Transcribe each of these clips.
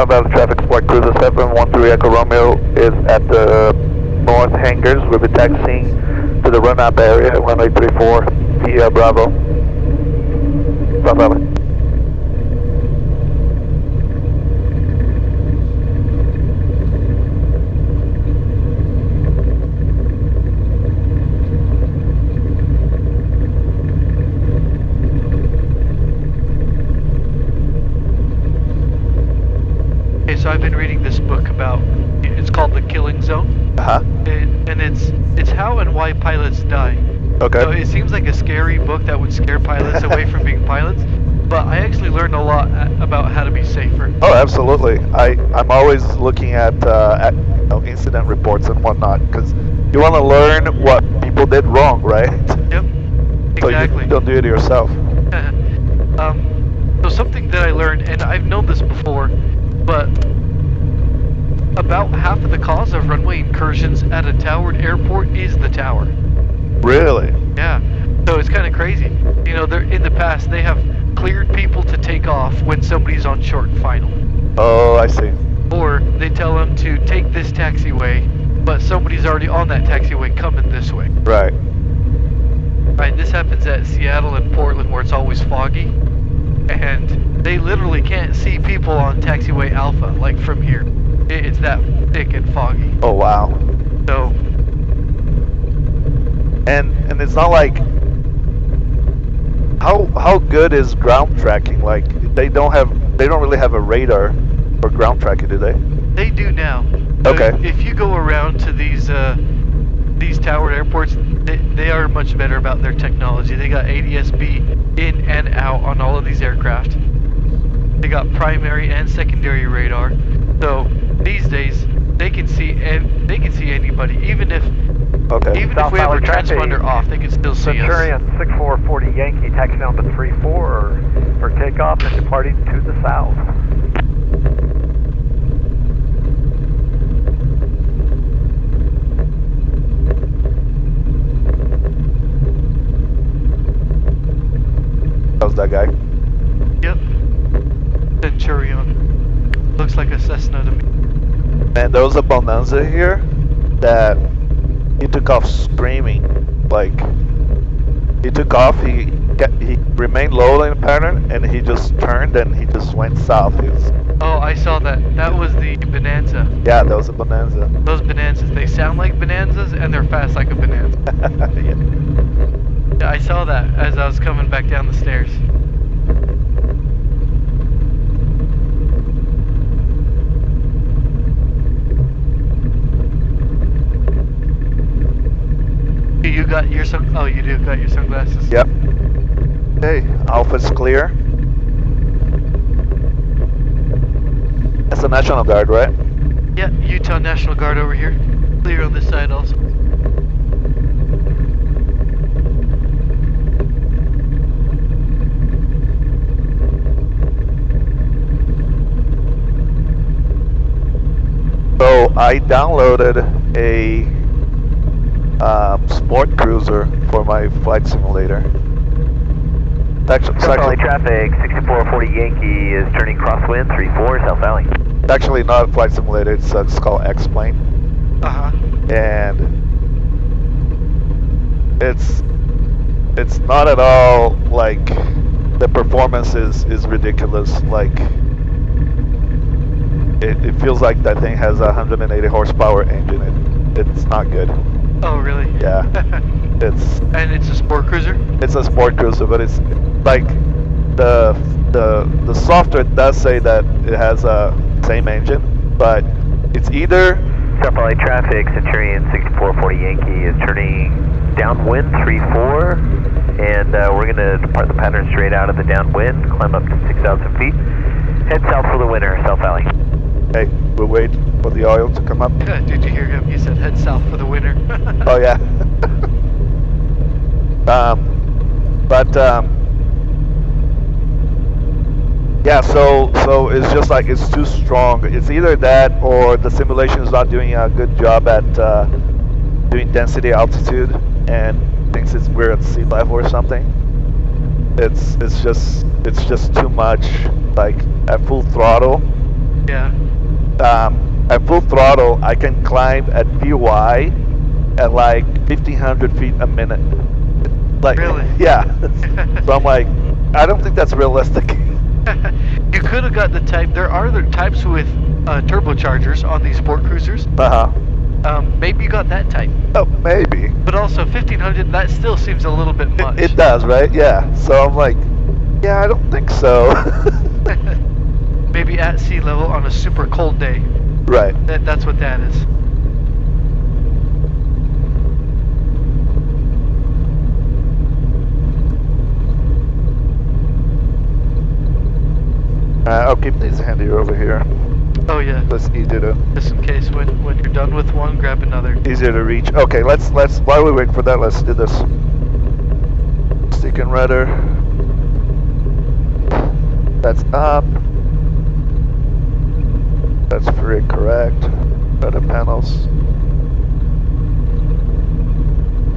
Valley traffic, SportCruiser 713 Echo Romeo is at the north hangars. We'll be taxiing to the Runup area, runway 34 via Bravo. South Valley. So I've been reading this book about, it's called The Killing Zone. And it's how and why pilots die. Okay. So it seems like a scary book that would scare pilots away from being pilots, but I actually learned a lot about how to be safer. Oh, absolutely. I'm always looking at incident reports and whatnot, because you want to learn what people did wrong, right? Yep, exactly. So you don't do it yourself. So something that I learned, and I've known this before, but about half of the cause of runway incursions at a towered airport is the tower. Really? Yeah. So it's kind of crazy. You know, in the past they have cleared people to take off when somebody's on short final. Oh, I see. Or they tell them to take this taxiway, but somebody's already on that taxiway coming this way. Right. Right. This happens at Seattle and Portland where it's always foggy, and they literally can't see people on taxiway Alpha, like from here. It's that thick and foggy. Oh, wow. So. And it's not like, how good is ground tracking? Like they don't really have a radar for ground tracking, do they? They do now. Okay. If you go around to these towered airports, they are much better about their technology. They got ADS-B in and out on all of these aircraft. They got primary and secondary radar. So these days they can see anybody, even if we have our transponder off, they can still see Centurion us. 6440 Yankee, taxi down to 34 for takeoff and departing to the south. How's that guy? Yep. Centurion. Looks like a Cessna to me. Man, there was a Bonanza here that he took off screaming. Like, he took off, he remained low in pattern, and he just turned and he just went south. Oh, I saw that. That was the Bonanza. Yeah, that was a Bonanza. Those Bonanzas, they sound like Bonanzas and they're fast like a Bonanza. Yeah. Yeah, I saw that as I was coming back down the stairs. You got your oh, you do got your sunglasses. Yep. Hey, Alpha's clear. That's the National Guard, right? Yeah, Utah National Guard over here. Clear on this side also. So I downloaded a SportCruiser for my flight simulator. South Valley traffic, 6440 Yankee is turning crosswind 34 South Valley. It's actually not a flight simulator, it's called X-Plane. Uh-huh. And it's not at all like, the performance is ridiculous. Like, it feels like that thing has a 180 horsepower engine. It's not good. Oh, really? Yeah. And it's a SportCruiser? It's a SportCruiser, but it's like the software does say that it has a same engine, but it's either South Valley traffic, Centurion 6440 Yankee is turning downwind 34, and we're going to depart the pattern straight out of the downwind, climb up to 6,000 feet, head south for the winter, South Valley. Hey, we'll wait for the oil to come up. Did you hear him? He said head south for the winter. Oh yeah. Yeah, so it's just like it's too strong. It's either that or the simulation is not doing a good job at doing density altitude and thinks we're at sea level or something. It's just too much. Like at full throttle, Yeah. At full throttle, I can climb at VY at like 1,500 feet a minute. Like, Really? yeah. So I'm like, I don't think that's realistic. You could have got the type. There are other types with turbochargers on these sport cruisers. Maybe you got that type. Oh, maybe. But also 1,500. That still seems a little bit much. It does, right? Yeah. So I'm like, yeah, I don't think so. Maybe at sea level on a super cold day. Right. That's what that is. I'll keep these handy over here. Oh yeah. That's easier to Just in case when you're done with one, grab another. easier to reach. Okay, let's while we wait for that, let's do this. Stick and rudder. That's up. That's very correct. Rudder panels.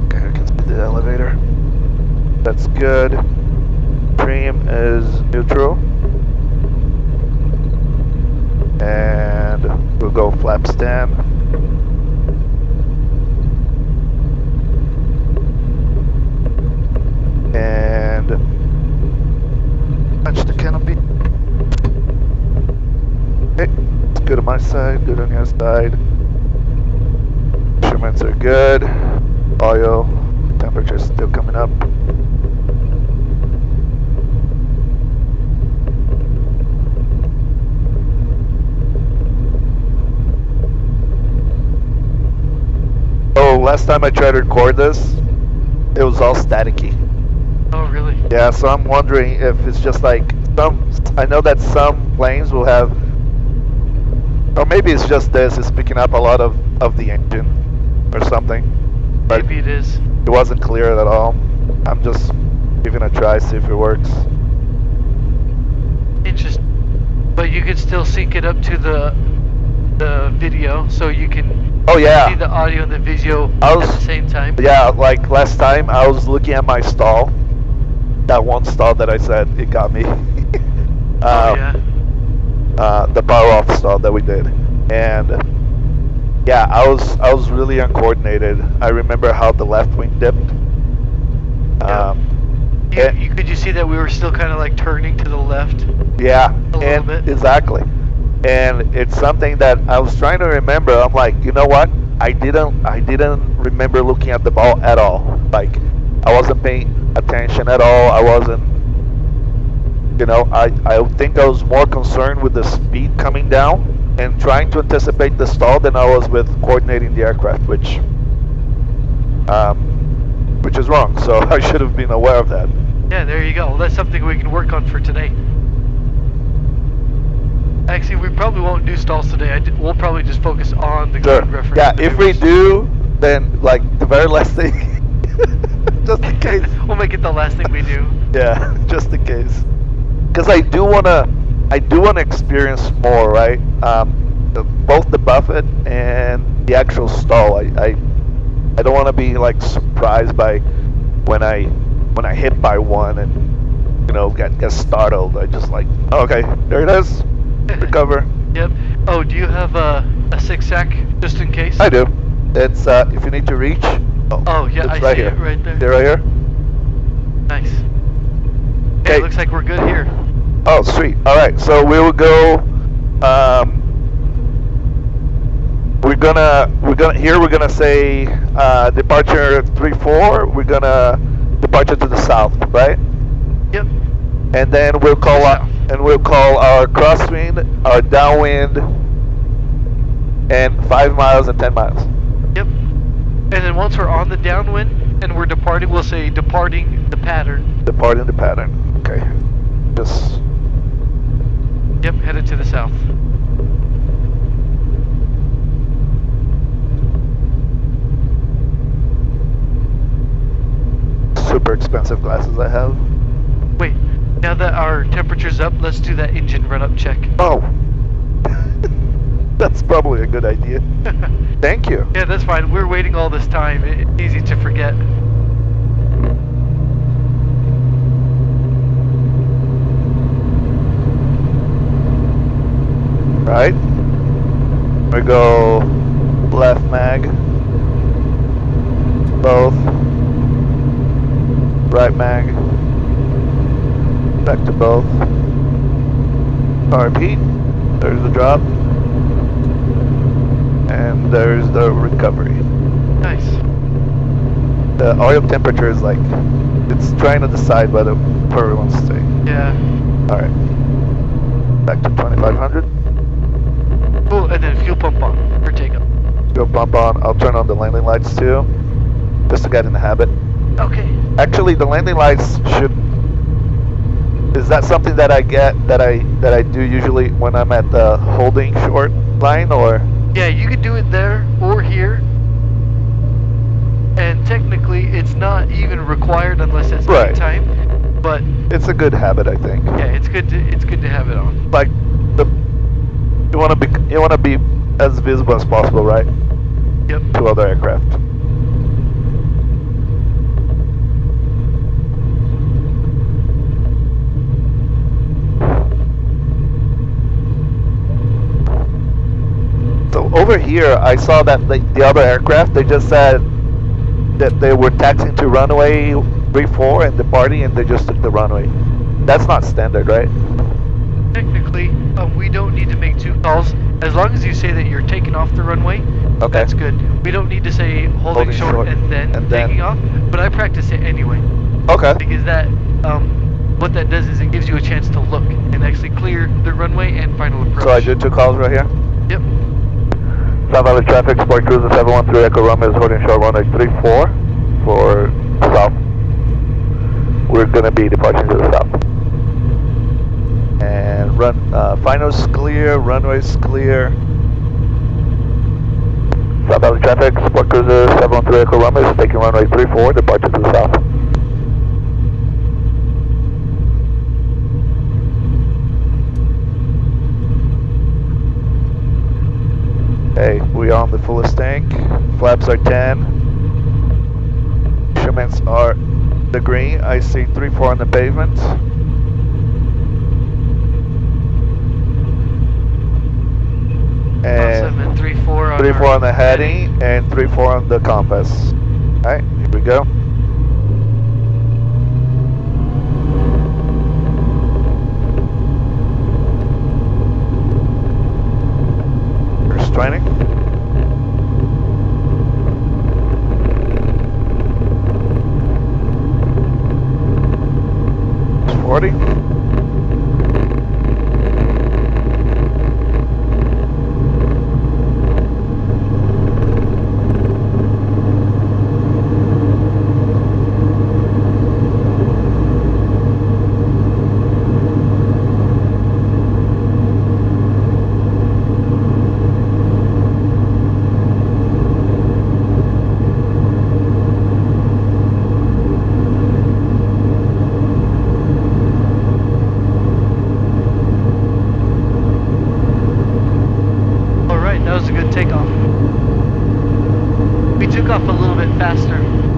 Okay, I can see the elevator. That's good. Trim is neutral. And we'll go flap stand. And touch the canopy. Okay, it's good on my side, good on your side. Instruments are good. Oil, temperature's still coming up. Last time I tried to record this, it was all staticky. Oh, really? Yeah, so I'm wondering if it's just like I know that some planes will have, or maybe it's just this, it's picking up a lot of the engine or something. But Maybe it is. it wasn't clear at all. I'm just giving it a try, see if it works. Interesting. But you could still sync it up to the video, so you can Oh yeah. see the audio and the video at the same time. Yeah, like last time I was looking at my stall. That one stall that I said it got me. Oh yeah. The power off stall that we did, and yeah, I was really uncoordinated. I remember how the left wing dipped. Could you see that we were still kind of like turning to the left? Yeah, a little bit. Exactly. And it's something that I was trying to remember. I'm like, you know what? I didn't remember looking at the ball at all. Like, I wasn't paying attention at all. I wasn't, you know, I think I was more concerned with the speed coming down and trying to anticipate the stall than I was with coordinating the aircraft, which is wrong. So I should have been aware of that. Yeah, there you go. That's something we can work on for today. Actually, we probably won't do stalls today. We'll probably just focus on the ground reference. Yeah, if we do, then like the very last thing, just in case. We'll make it the last thing we do. Yeah, just in case. Because I do wanna experience more, right? Both the buffet and the actual stall. I don't want to be like surprised by when I hit by one and get startled. I just like, okay, there it is. Recover. Yep. Oh, do you have a 6-sack just in case? I do. It's if you need to reach. Oh yeah, I right see here. it right there. They're right here. Nice. Okay. It looks like we're good here. Oh, sweet. All right. So we will go. We're gonna say departure 34. We're gonna departure to the south, right? Yep. And then we'll call our crosswind, our downwind, and 5 miles and 10 miles. Yep. And then once we're on the downwind and we're departing, we'll say departing the pattern. Departing the pattern. Okay. Just. Yep, headed to the south. Super expensive glasses I have. Wait, now that our temperature's up, let's do that engine run-up check. Oh. That's probably a good idea. Thank you. Yeah, that's fine. We're waiting all this time. It's easy to forget. Right. We go left mag. Both. Right mag. Back to both. Repeat. There's the drop. And there's the recovery. Nice. The oil temperature is like, it's trying to decide whether where it wants to stay. Yeah. Alright. Back to 2500. Cool, and then fuel pump on for takeoff. Go bump on. I'll turn on the landing lights too, just to get in the habit. Okay. Actually, the landing lights should. Is that something that I get that I do usually when I'm at the holding short line, or? Yeah, you could do it there or here. And technically, it's not even required unless it's Right. nighttime. But It's a good habit, I think. yeah, it's good to have it on. Like you want to be as visible as possible, right? Yep. To other aircraft. So over here, I saw that the other aircraft, they just said that they were taxiing to runway 34 and departing, and they just took the runway. That's not standard, right? Technically, we don't need to make two calls. As long as you say that you're taking off the runway, Okay. that's good. We don't need to say holding short and then taking off, but I practice it anyway. Okay. Because that, what that does is it gives you a chance to look and actually clear the runway and final approach. So I did 2 calls right here. Yep. South Valley traffic, SportCruiser 713 Echo Romeo is holding short runway 34 for south. We're gonna be departing to the south. And finals clear, runways clear. South Valley traffic, SportCruiser 713 Echo Romeo is taking runway 34, departure to the south. Okay, we are on the fullest tank. Flaps are 10. Instruments are the green. I see 3-4 on the pavement. And 3-4 on 3-4 on the heading and 3-4 on the compass. Alright, here we go. First training. 40.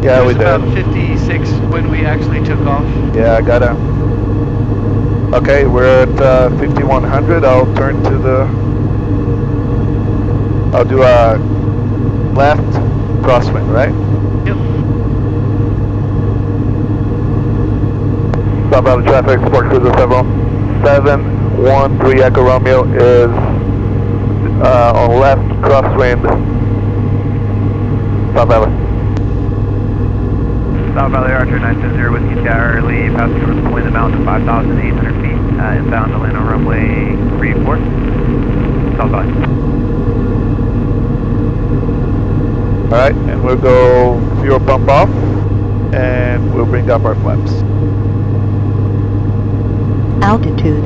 Yeah, we did. About 56 when we actually took off. Yeah, I gotta. Okay, we're at 5100. I'll turn to the. I'll do a left crosswind, right? Yep. South Valley traffic, SportCruiser 713 Echo Romeo is on left crosswind. South Valley. South Valley Archer 970 Whiskey Charlie, passing over the point of the mountain 5,800 feet, inbound to land on runway 34, South Valley. Alright, and we'll go fuel pump off, and we'll bring up our flaps. Altitude.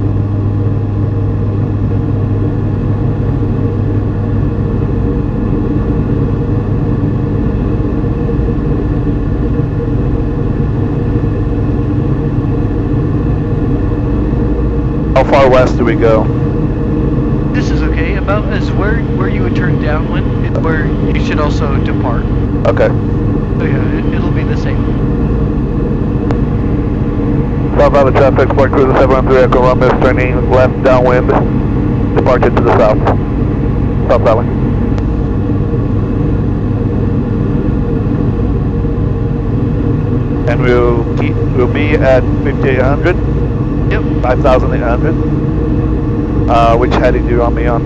How far west do we go? This is okay. About as where you would turn downwind, it's where you should also depart. Okay. So yeah, it'll be the same. South Valley traffic, SportCruiser 713 Echo Romeo is turning left downwind. Departure to the south. South Valley. And we'll be at 5800. Yep. 5800. Which heading do you want me on?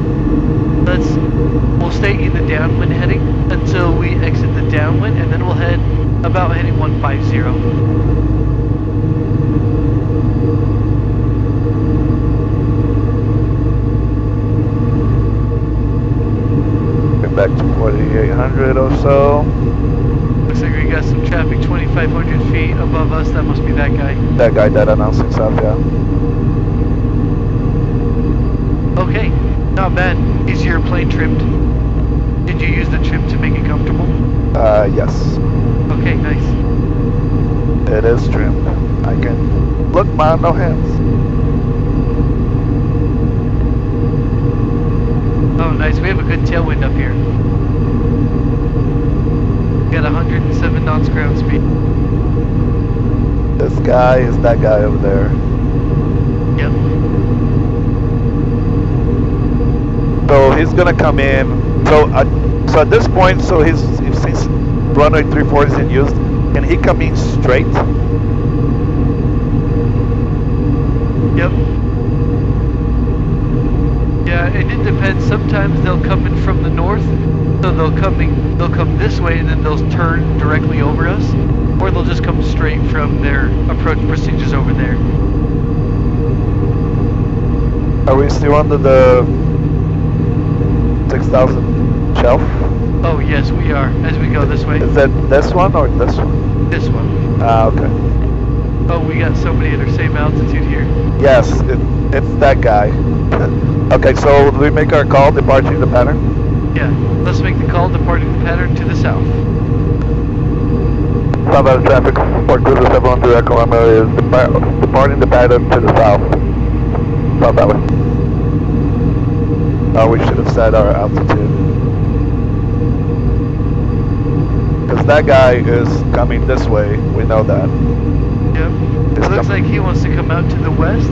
We'll stay in the downwind heading until we exit the downwind, and then we'll head about heading 150. Get back to 4800 or so. Looks like we got some traffic 2,500 feet above us. That must be that guy. That guy that announced himself, yeah. Okay, not bad. Is your plane trimmed? Did you use the trim to make it comfortable? Yes. Okay, nice. It is trimmed. I can look, man, no hands. Oh, nice. We have a good tailwind up here. We got 107 knots ground speed. This guy is that guy over there. Yep. So he's gonna come in. So at this point, so since runway 34 is in use, can he come in straight? Yep. Yeah, and it depends. Sometimes they'll come in from the north, so they'll come this way and then they'll turn directly over us, or they'll just come straight from their approach procedures over there. Are we still under the 6,000 shelf? Oh yes, we are. As we go this way. Is that this one or this one? This one. Ah, okay. Oh, we got somebody at our same altitude here. Yes, it's that guy. Okay, so do we make our call departing the pattern? Yeah. Let's make the call departing the pattern to the south. Southbound traffic, SportCruiser 712 Echo Lima is departing the pattern to the south. South Valley. Oh, we should have set our altitude. Because that guy is coming this way, we know that. Yep. It looks like he wants to come out to the west.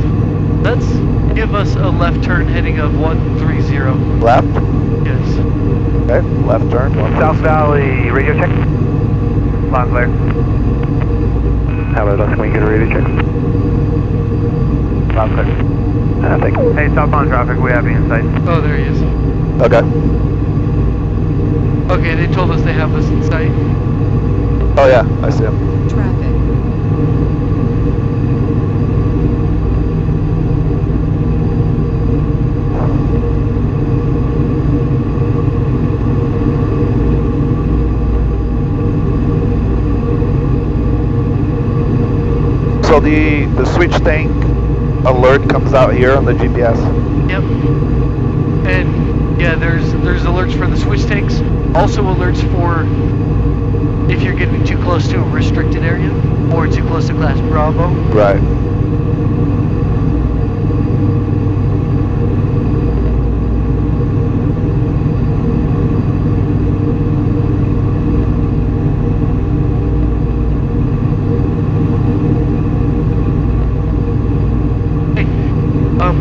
Let's give us a left turn heading of 130. Left? Yes. Okay, left turn. South Valley, radio check. Loud clear. How about us? Can we get a radio check? Loud clear. Thank you. Hey, southbound traffic, we have you in sight. Oh, there he is. Okay. Okay, they told us they have us in sight. Oh yeah, I see him. Traffic. So the switch tank alert comes out here on the GPS. Yep. And yeah, there's alerts for the switch tanks. Also alerts for if you're getting too close to a restricted area or too close to Class Bravo. Right.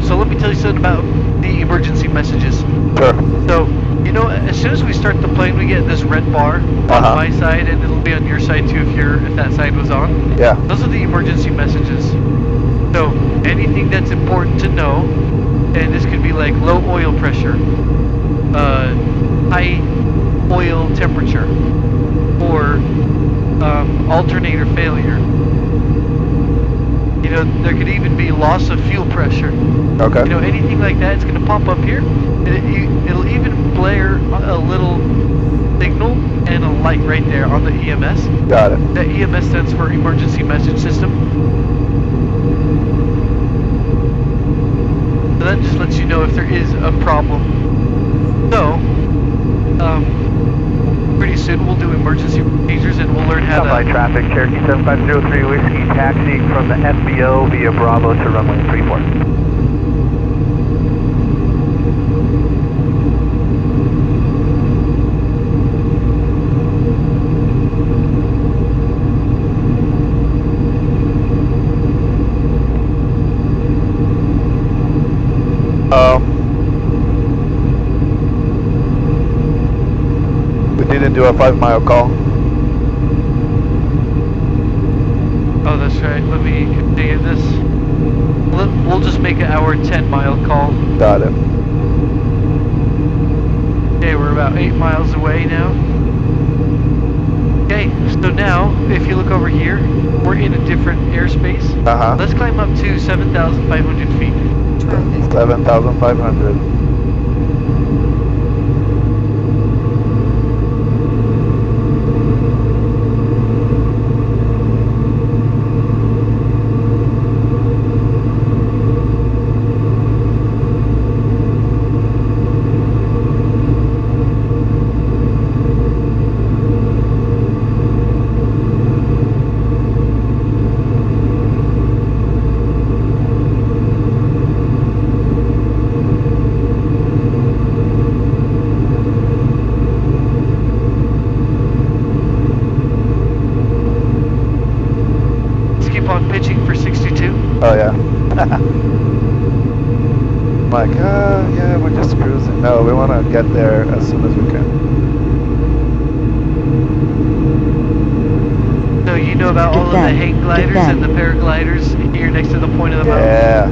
So let me tell you something about the emergency messages. Sure. So, you know, as soon as we start the plane, we get this red bar on my side, and it'll be on your side too if that side was on. Yeah. Those are the emergency messages. So anything that's important to know, and this could be like low oil pressure, high oil temperature, or alternator failure. You know, there could even be loss of fuel pressure. Okay. You know, anything like that, it's going to pop up here. It'll even blare a little signal and a light right there on the EMS. Got it. That EMS stands for Emergency Message System. So that just lets you know if there is a problem. So, pretty soon we'll do emergency procedures and we'll learn how to... By traffic, Cherokee 7503 Whiskey, taxiing from the FBO via Bravo to runway 34. do a 5-mile call. Oh, that's right. Let me configure this. We'll just make an hour 10-mile call. Got it. Okay, we're about 8 miles away now. Okay, so now, if you look over here, we're in a different airspace. Uh-huh. Let's climb up to 7,500 feet. 7,500. Pitching for 62. Oh yeah. Like, yeah, we're just cruising. No, we want to get there as soon as we can. So you know about all of the hang gliders and the paragliders here next to the point of the mountain? Yeah.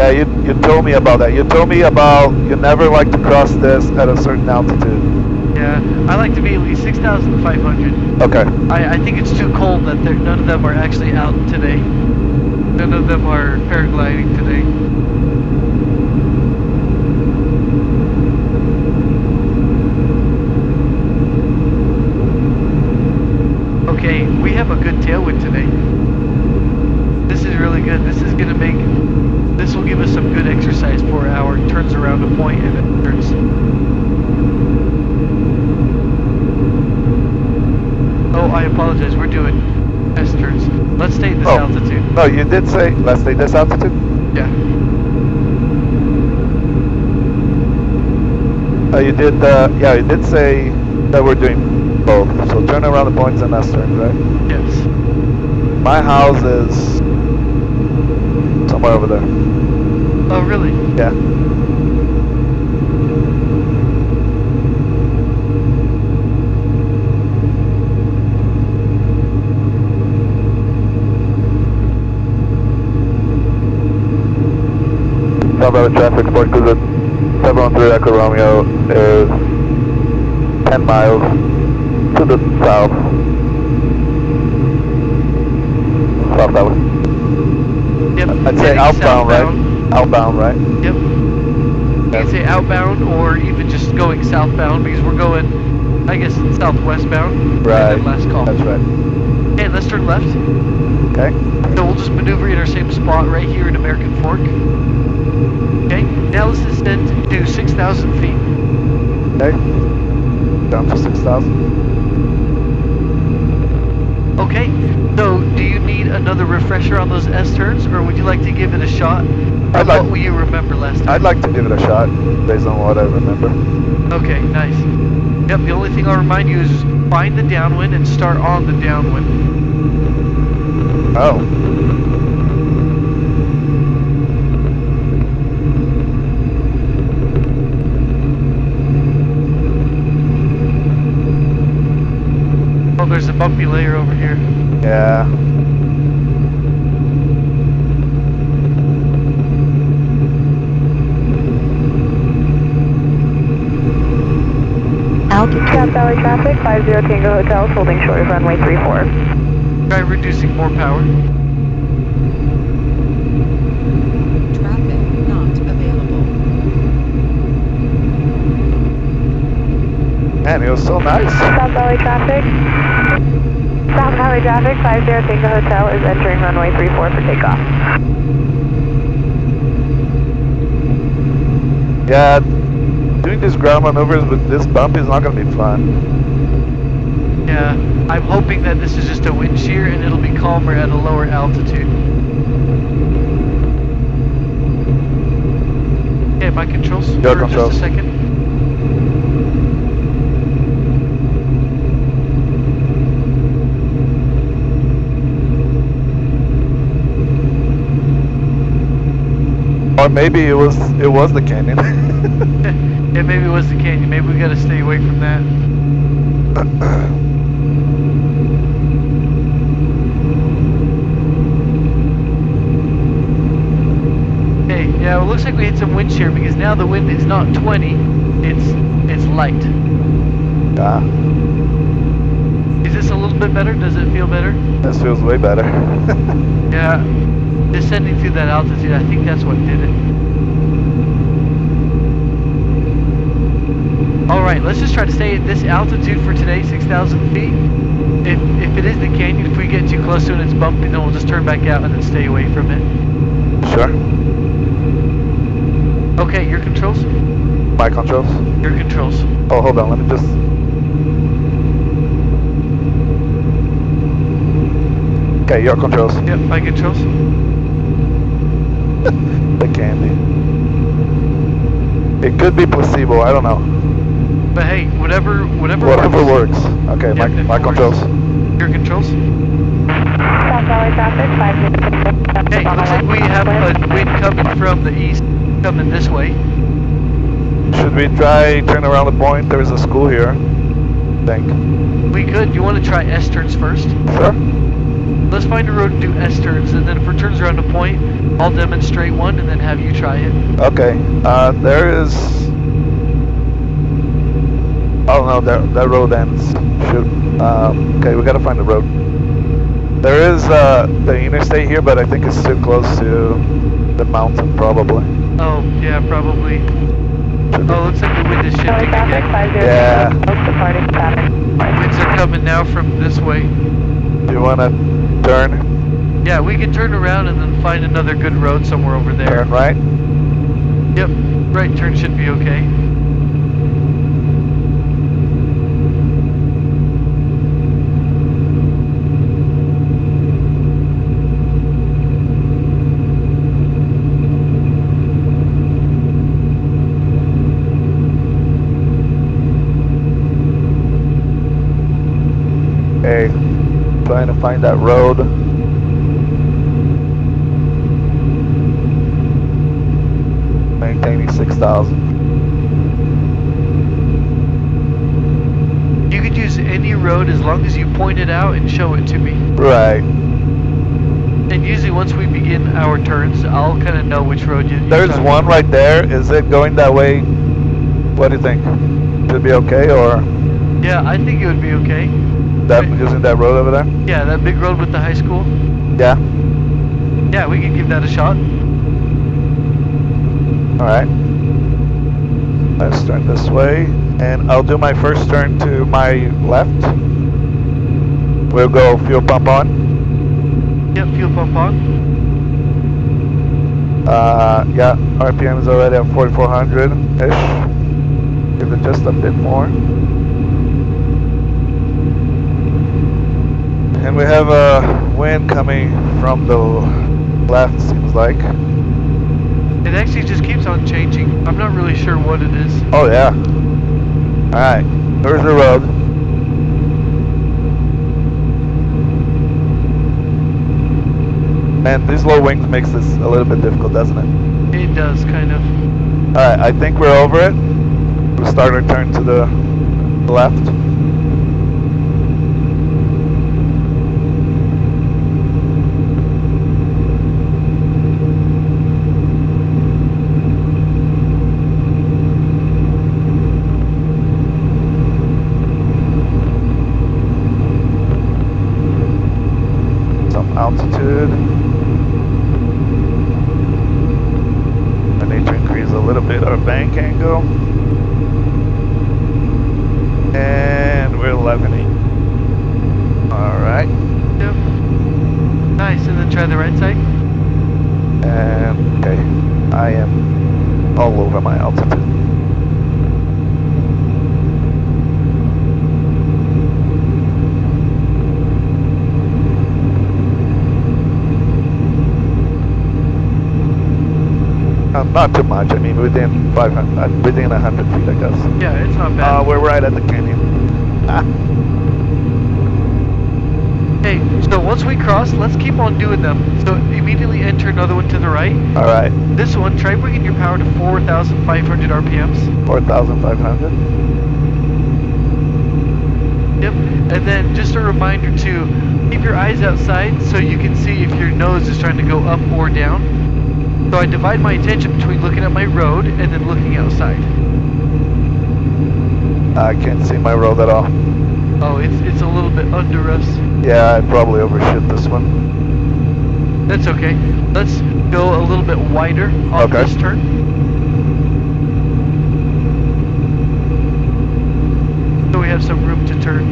Yeah, you told me about that. You told me about you never like to cross this at a certain altitude. Yeah, I like to be at least 6,500. Okay. I think it's too cold that none of them are actually out today. None of them are paragliding today. Okay, we have a good tailwind today. This is really good. This is gonna make... This will give us some good exercise for our turns around a point and then turns. Oh, I apologize. We're doing S turns. Let's stay at this altitude. No, you did say let's stay this altitude? Yeah. You did. Yeah, you did say that we're doing both. So turn around the points and S turns, right? Yes. My house is somewhere over there. Oh, really? Yeah. Southbound traffic, SportCruiser 713 Echo Romeo is 10 miles to the south. Southbound. Yep. I'd say outbound, right? Outbound, right? Yep. You can say outbound or even just going southbound because we're going, I guess, southwestbound. Right. And then last call. That's right. Okay, let's turn left. Okay. So we'll just maneuver in our same spot right here in American Fork. Okay, now let's descend to 6,000 feet. Okay. Down to 6,000. Okay, so do you need another refresher on those S turns, or would you like to give it a shot? Or what will you remember last time? I'd like to give it a shot, based on what I remember. Okay, nice. Yep, the only thing I'll remind you is find the downwind and start on the downwind. Oh. Oh, there's a bumpy layer over here. Yeah. South Valley traffic, 50 Tango Hotel, holding short of runway 34. Try reducing more power. Traffic not available. Man, it was so nice. South Valley traffic, 50 Tango Hotel is entering runway 34 for takeoff. Yeah, doing these ground maneuvers with this bump is not going to be fun. Yeah, I'm hoping that this is just a wind shear and it'll be calmer at a lower altitude. Okay, my controls Your for controls. just a second. maybe it was the canyon. Yeah, maybe it was the canyon. Maybe we gotta stay away from that. Okay, yeah, well, it looks like we hit some wind shear because now the wind is not 20, it's light. Ah, Is this a little bit better? Does it feel better? this feels way better. Yeah, descending through that altitude, I think that's what did it. Alright, let's just try to stay at this altitude for today, 6,000 feet. If it is the canyon, if we get too close to it and it's bumpy, then we'll just turn back out and then stay away from it. Sure. Okay, your controls? My controls. Your controls. Oh, hold on. Let me just. Okay, your controls. Yep, my controls. The candy. It could be placebo. I don't know. But hey, whatever Whatever works. Okay, Yep, if my it works. controls. Your controls? South Valley traffic, 506. Hey, looks like we have a wind coming from the east, coming this way. Should we try turn around the point? There's a school here. I think. We could. You want to try S turns first? Sure. Let's find a road and do S turns, and then if it turns around a point, I'll demonstrate one and then have you try it. Okay. There is. Oh no, that road ends. Shoot. Okay, we gotta find the road. There is the interstate here, but I think it's too close to the mountain, probably. Oh, yeah, probably. Oh, looks like the wind is Valley shifting traffic, again. 506. Yeah. Departing pattern. Winds are coming now from this way. Do you wanna turn? Yeah, we can turn around and then find another good road somewhere over there. Turn right? Yep, right turn should be okay. Okay. Trying to find that road. Maintaining 6,000. You could use any road as long as you point it out and show it to me. Right. And usually once we begin our turns, I'll kind of know which road you're There's talking one about. right there. Is it going that way? What do you think? Should be okay, or Yeah, I think it would be okay. that Right. using that road over there? Yeah, that big road with the high school. Yeah. Yeah, we could give that a shot. All right. Let's turn this way, and I'll do my first turn to my left. We'll go fuel pump on. Yep, fuel pump on. Yeah, RPM is already at 4,400-ish. Give it just a bit more. And we have a wind coming from the left, seems like. It actually just keeps on changing. I'm not really sure what it is. Oh yeah. Alright, there's the road. Man, these low wings makes this a little bit difficult, doesn't it? It does, kind of. Alright, I think we're over it. We'll start our turn to the left. Some altitude. I need to increase a little bit our bank angle. And we're leveling. Alright. Yep. Nice, and then try the right side. And okay. I am all over my altitude. Not too much. I mean, within 500, within 100 feet, I guess. Yeah, it's not bad. We're right at the canyon. Ah, Hey, so once we cross, let's keep on doing them. So immediately enter another one to the right. All right. This one, try bringing your power to 4,500 RPMs. 4,500. Yep. And then just a reminder to keep your eyes outside so you can see if your nose is trying to go up or down. So I divide my attention between looking at my road and then looking outside. I can't see my road at all. Oh, it's a little bit under us. Yeah, I probably overshoot this one. That's okay. Let's go a little bit wider on Okay. this turn. So we have some room to turn.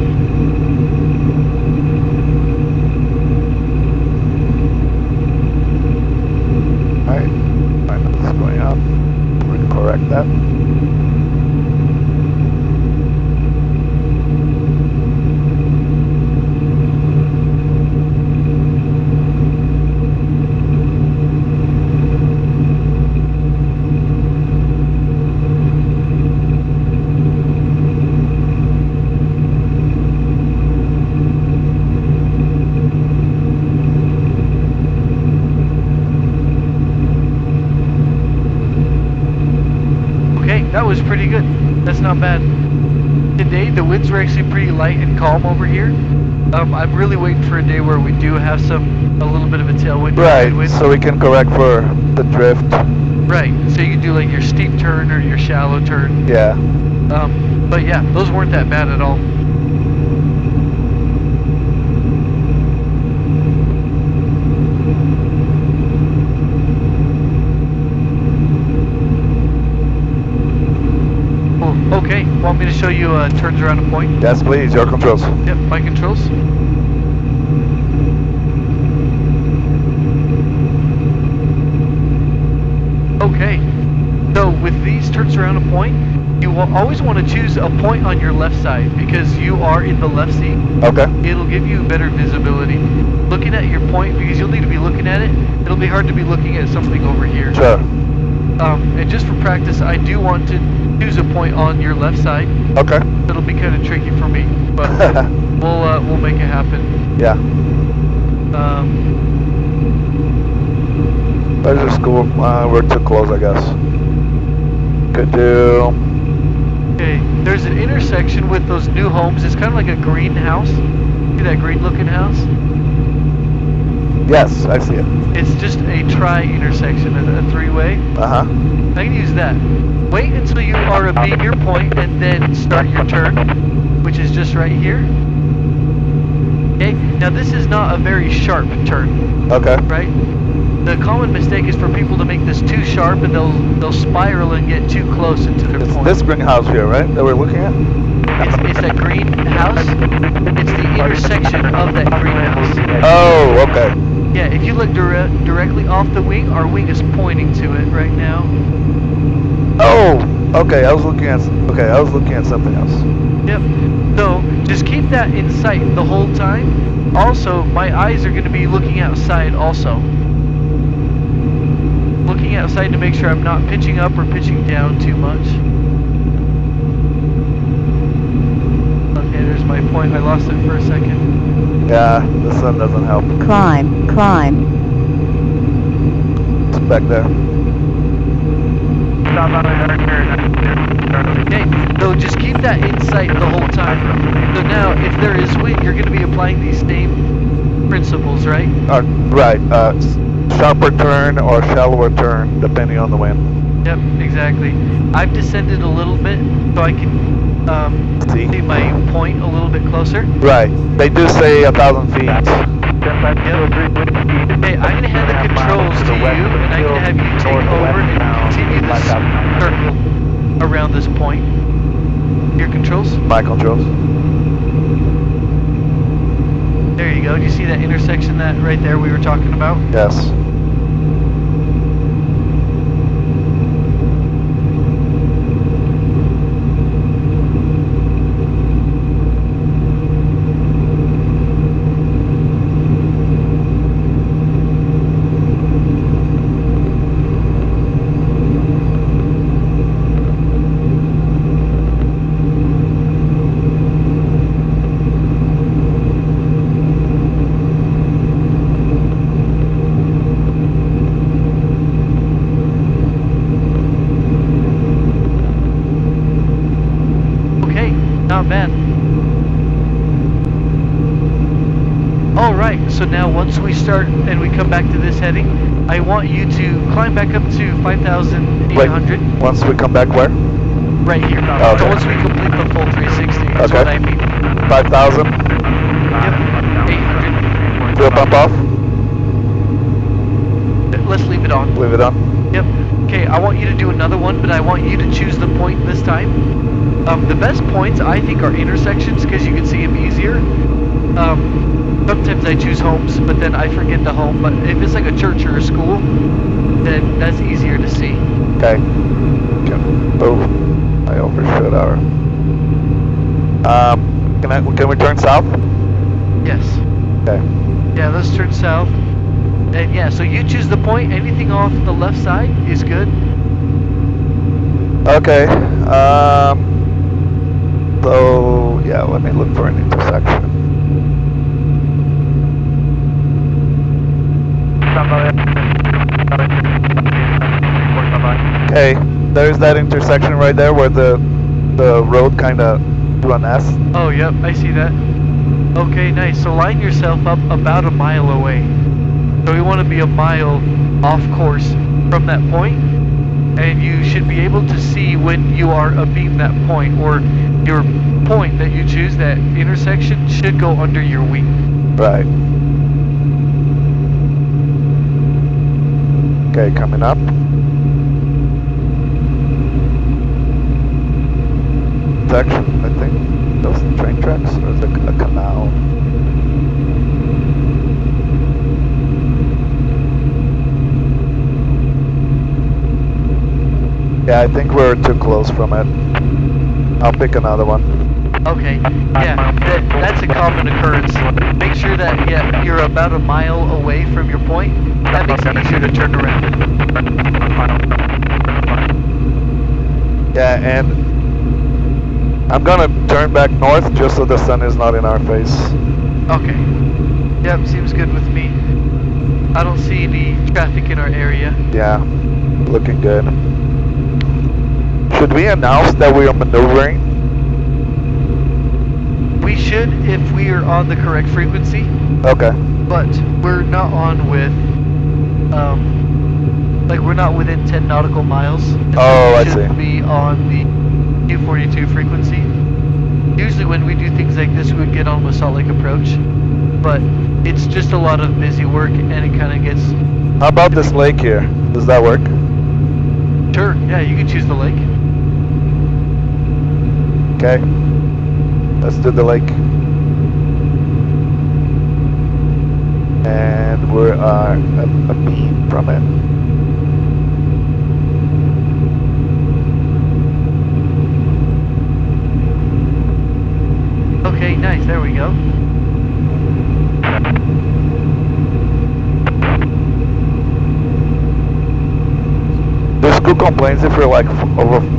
Alright. Alright, that's going up. We're gonna correct that. That was pretty good. That's not bad. Today the winds were actually pretty light and calm over here. I'm really waiting for a day where we do have a little bit of a tailwind. Right, Wind. so we can correct for the drift. Right, so you can do like your steep turn or your shallow turn. Yeah. But yeah, those weren't that bad at all. Okay, want me to show you turns around a point? Yes, please, your controls. Yep, my controls. Okay, so with these turns around a point, you will always want to choose a point on your left side because you are in the left seat. Okay. It'll give you better visibility. Looking at your point, because you'll need to be looking at it, it'll be hard to be looking at something over here. Sure. And just for practice, I do want to choose a point on your left side. Okay. It'll be kind of tricky for me, but we'll make it happen. Yeah. There's a school. We're too close, I guess. Could do. Okay, there's an intersection with those new homes. It's kind of like a greenhouse. See that green looking house? Yes, I see it. It's just a tri-intersection, a three-way. Uh-huh. I can use that. Wait until you are being your point and then start your turn, which is just right here. Okay, now this is not a very sharp turn, Okay. right? The common mistake is for people to make this too sharp and they'll spiral and get too close into their It's point. this greenhouse here, right, that we're looking at? It's that green house. It's the intersection of that greenhouse. Oh, okay. Yeah, if you look directly off the wing, our wing is pointing to it right now. Oh, okay. I was looking at something else. Yep. So just keep that in sight the whole time. Also, my eyes are going to be looking outside also. Looking outside to make sure I'm not pitching up or pitching down too much. Okay, there's my point. I lost it for a second. Yeah, the sun doesn't help. Climb, climb. It's back there. Okay, so just keep that in sight the whole time. So now, if there is wind, you're going to be applying these same principles, right? Right. Sharper turn or shallower turn, depending on the wind. Yep, exactly. I've descended a little bit so I can see my point a little bit closer. Right. They do say 1,000 feet. Yep. Okay, I'm going to hand the controls to you, and I'm going to have you take over and continue this circle around this point. Your controls? My controls. There you go. Do you see that intersection that right there we were talking about? Yes. bad. Alright, so now once we start and we come back to this heading, I want you to climb back up to 5,800. Wait, once we come back where? Right here. Okay. So once we complete the full 360, is Okay. what I mean. 5,000. Yep, 800. We'll bump off. Let's leave it on. Leave it on. Yep. Okay, I want you to do another one, but I want you to choose the point this time. The best points, I think, are intersections, because you can see them easier. Sometimes I choose homes, but then I forget the home. But if it's like a church or a school, then that's easier to see. Okay. Oh, I overshot our. Can we turn south? Yes. Okay. Yeah, let's turn south. And yeah, so you choose the point. Anything off the left side is good. Okay. So yeah, let me look for an intersection. Okay, there's that intersection right there where the road kind of do an S. Oh, yep, I see that. Okay, nice. So line yourself up about a mile away. So we want to be a mile off course from that point, and you should be able to see when you are abeam that point, or your point that you choose, that intersection, should go under your wing. Right. Okay, coming up. Section, I think. Those are train tracks, or is it a canal? Yeah, I think we're too close from it. I'll pick another one. Okay, yeah, that's a common occurrence. Make sure that, yeah, you're about a mile away from your point. That makes it easier to turn around. Yeah, and I'm gonna turn back north just so the sun is not in our face. Okay. Yep, seems good with me. I don't see any traffic in our area. Yeah, looking good. Should we announce that we are maneuvering? We should if we are on the correct frequency, Okay. but we're not on with, like we're not within 10 nautical miles. And so Oh, we I should see. be on the 242 frequency. Usually when we do things like this, we would get on with Salt Lake Approach, but it's just a lot of busy work, and it kind of gets... How about this lake here? Does that work? Sure, yeah, you can choose the lake. Okay. Let's do the lake. And we are a beam from it. Okay, nice, there we go. The school complains if we're like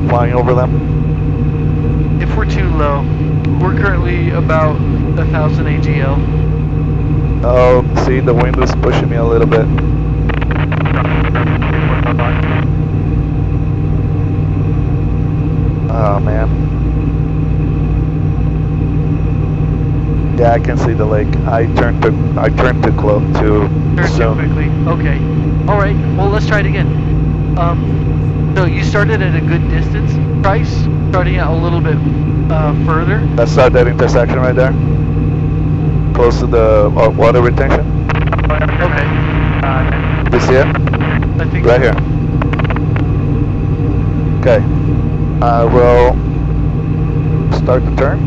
flying over them. If we're too low, we're currently about 1,000 AGL. Oh, see, the wind is pushing me a little bit. Oh man. Yeah, I can see the lake. I turned too close too Turn too soon. quickly. Okay. All right. Well, let's try it again. So you started at a good distance. Try starting out a little bit further. Let's start that intersection right there. Close to the water retention. Okay. You see it? I think Right here. Okay. I will start the turn.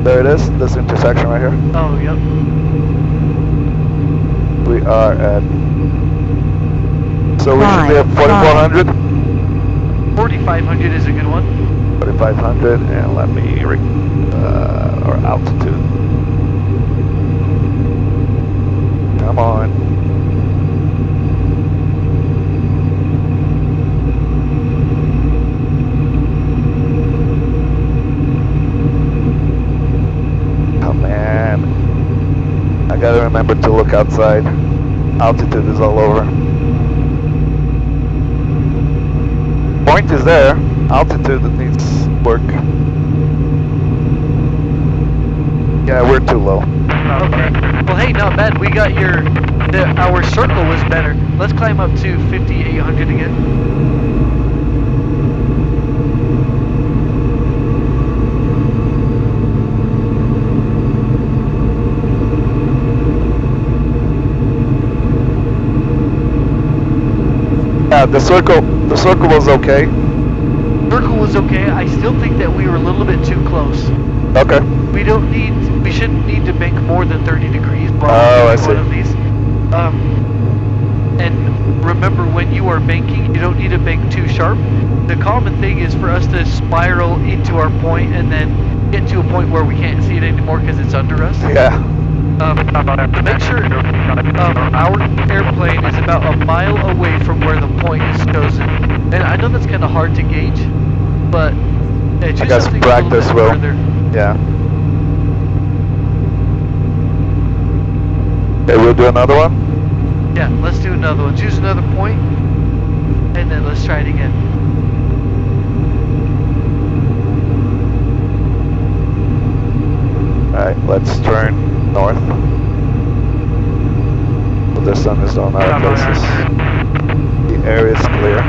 There it is, this intersection right here. Oh, yep. We are at... So we should be at 4,400? 4,500 is a good one. 4,500, and let me... our altitude. Come on. Oh man. I gotta remember to look outside. Altitude is all over. Point is there. altitude that needs work. Yeah, we're too low. Okay. Well, hey, not bad. We got our circle was better. Let's climb up to 5,800 again. Yeah, the circle was okay. Circle was okay. I still think that we were a little bit too close. Okay. We shouldn't need to bank more than 30 degrees while Oh, we're I doing see. one of these. And remember, when you are banking, you don't need to bank too sharp. The common thing is for us to spiral into our point and then get to a point where we can't see it anymore because it's under us. Yeah. Make sure our airplane is about a mile away from where the point is chosen. And I know that's kind of hard to gauge, but I guess practice will. further. Yeah. Okay, we'll do another one. Yeah, let's do another one. Choose another point, and then let's try it again. Alright, let's turn north. So the sun is on our faces. The air is clear.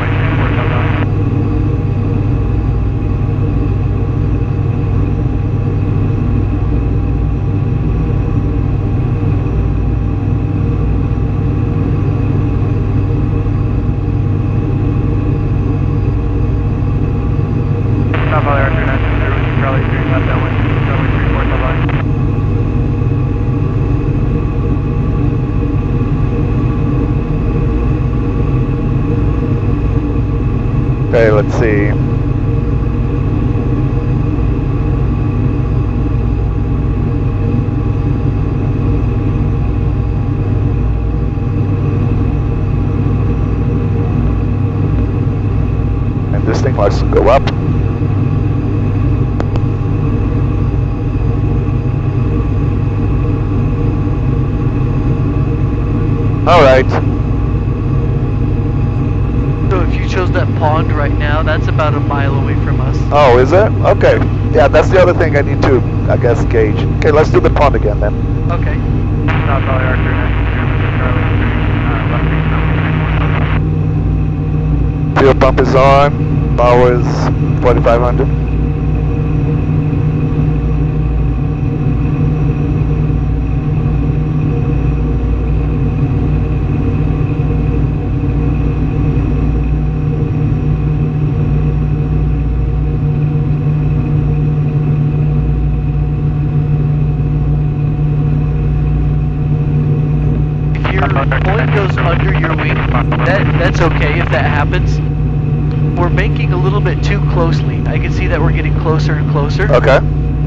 Okay, let's see. And this thing likes to go up. All right. So if you chose that pond right now, that's about a mile away from us. Oh, is it? Okay. Yeah, that's the other thing I need to, I guess, gauge. Okay, let's do the pond again then. Okay. Fuel pump is on. Power is 4,500. Point goes under your wing, that's okay if that happens. We're banking a little bit too closely. I can see that we're getting closer and closer. Okay.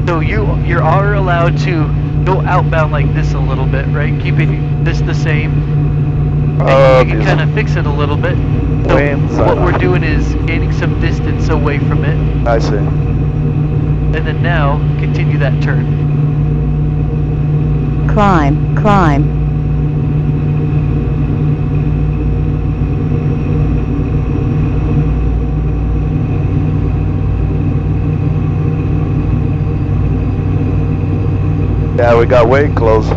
So you are allowed to go outbound like this a little bit, right? Keeping this the same. And you can kind of fix it a little bit. So what we're doing is gaining some distance away from it. I see. And then now, continue that turn. Climb, climb. Yeah, we got way close.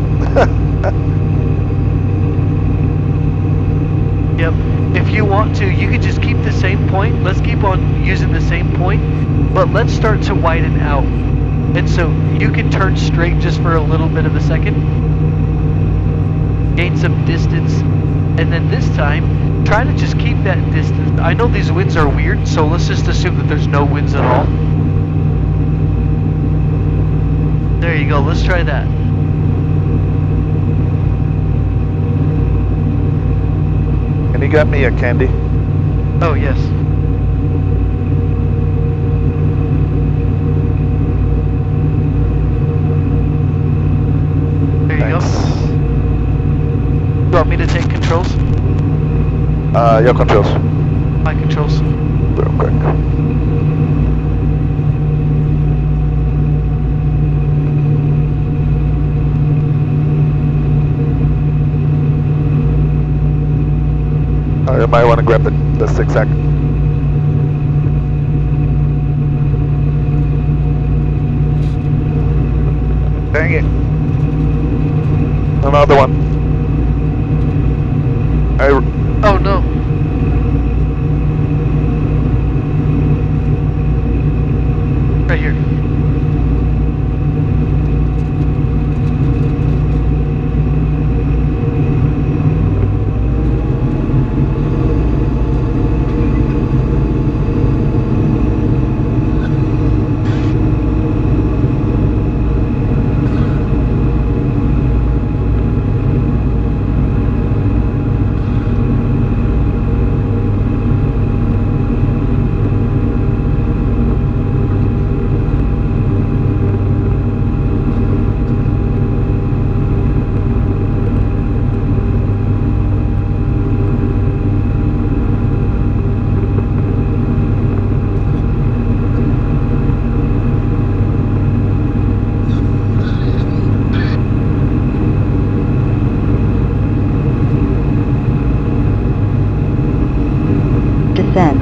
Yep. If you want to, you could just keep the same point. Let's keep on using the same point, but let's start to widen out. And so you can turn straight just for a little bit of a second. Gain some distance. And then this time, try to just keep that distance. I know these winds are weird, so let's just assume that there's no winds at all. There you go, let's try that. Can you get me a candy? Oh, yes. There you Thanks. go. You want me to take controls? Your controls. My controls. Real quick. You might want to grab the 6 sec. Dang it. Another one. Oh no. Right here. Descend.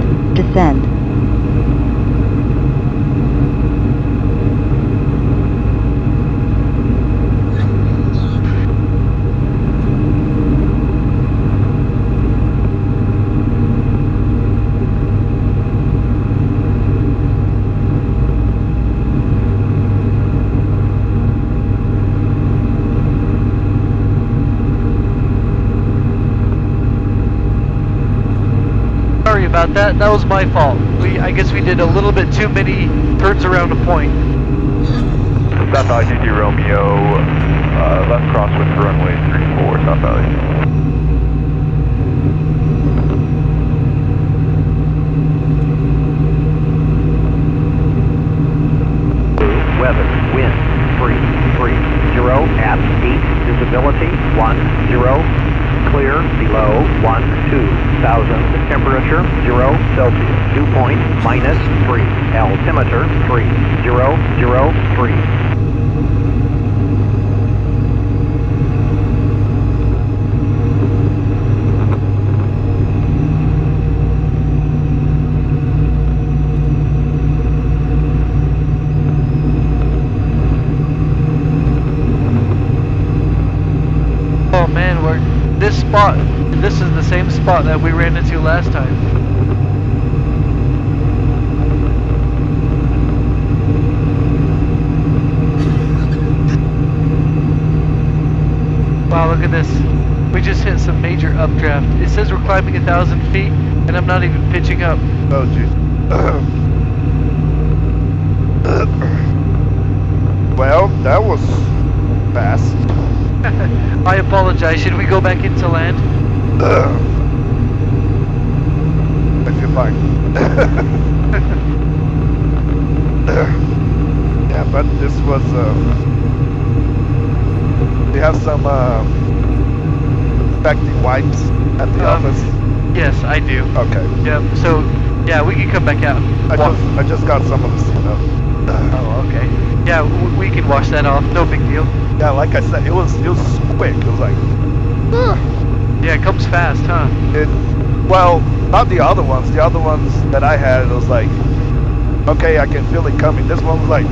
Sorry about that. That was my fault. I guess we did a little bit too many turns around a point. South Valley GT Romeo, left crosswind for runway 34, South Valley. Weather, wind, 330 at 8, visibility 10, clear below 12,000, temperature 0 Celsius, dew point -3, altimeter 3003. Oh man, this is the same spot that we ran into last time. Wow, look at this. We just hit some major updraft. It says we're climbing 1,000 feet, and I'm not even pitching up. Oh, jeez. Well, that was fast. I apologize. Should we go back into land? I feel fine. Yeah, but this was, we have some, affecting wipes at the office. Yes, I do. Okay. Yep. So, yeah, we can come back out. I just got some of the snow. Oh, okay. Yeah, we can wash that off. No big deal. Yeah, like I said, it was quick. It was like, Yeah, it comes fast, huh? well, not the other ones. The other ones that I had, it was like, okay, I can feel it coming. This one was like,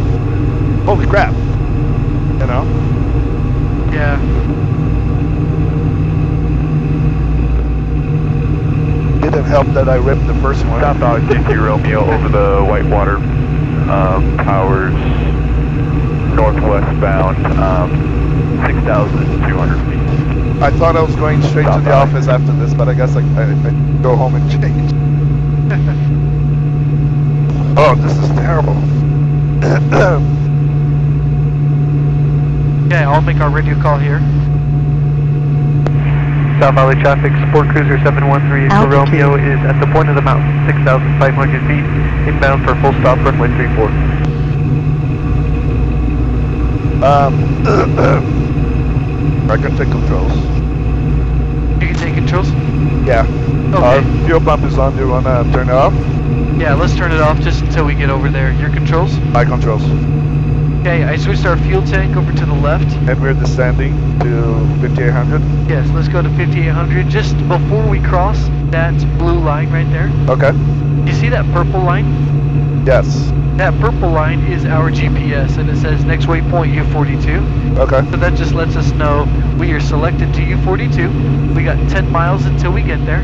holy crap, you know? Yeah. Didn't help that I ripped the first one. South Valley GT Romeo over the Whitewater, powers northwest bound, 6,200 feet. I thought I was going straight to the office after this, but I guess I go home and change. Oh, this is terrible. Okay, I'll make our radio call here. South Valley traffic, SportCruiser 713 for Romeo is at the point of the mountain, 6,500 feet, inbound for full stop runway 34. I can take controls. You can take controls? Yeah. Okay. Fuel pump is on. Do you want to turn it off? Yeah, let's turn it off just until we get over there. Your controls? My controls. Okay, I switched our fuel tank over to the left. And we're descending to 5800. Yes, let's go to 5800. Just before we cross that blue line right there. Okay. You see that purple line? Yes. that purple line is our GPS, and it says next waypoint U42. Okay. So that just lets us know we are selected to U42. We got 10 miles until we get there.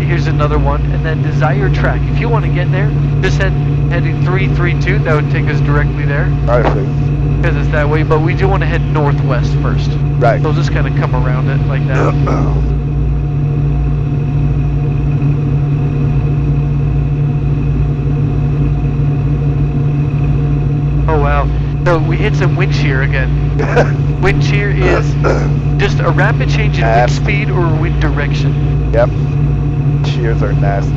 Here's another one, and then desired track. If you want to get there, just heading 332. That would take us directly there. I see. Because it's that way, but we do want to head northwest first. Right. So just kind of come around it like that. Oh wow. So we hit some wind shear again. Wind shear is just a rapid change in wind speed or wind direction. Yep. Shears are nasty.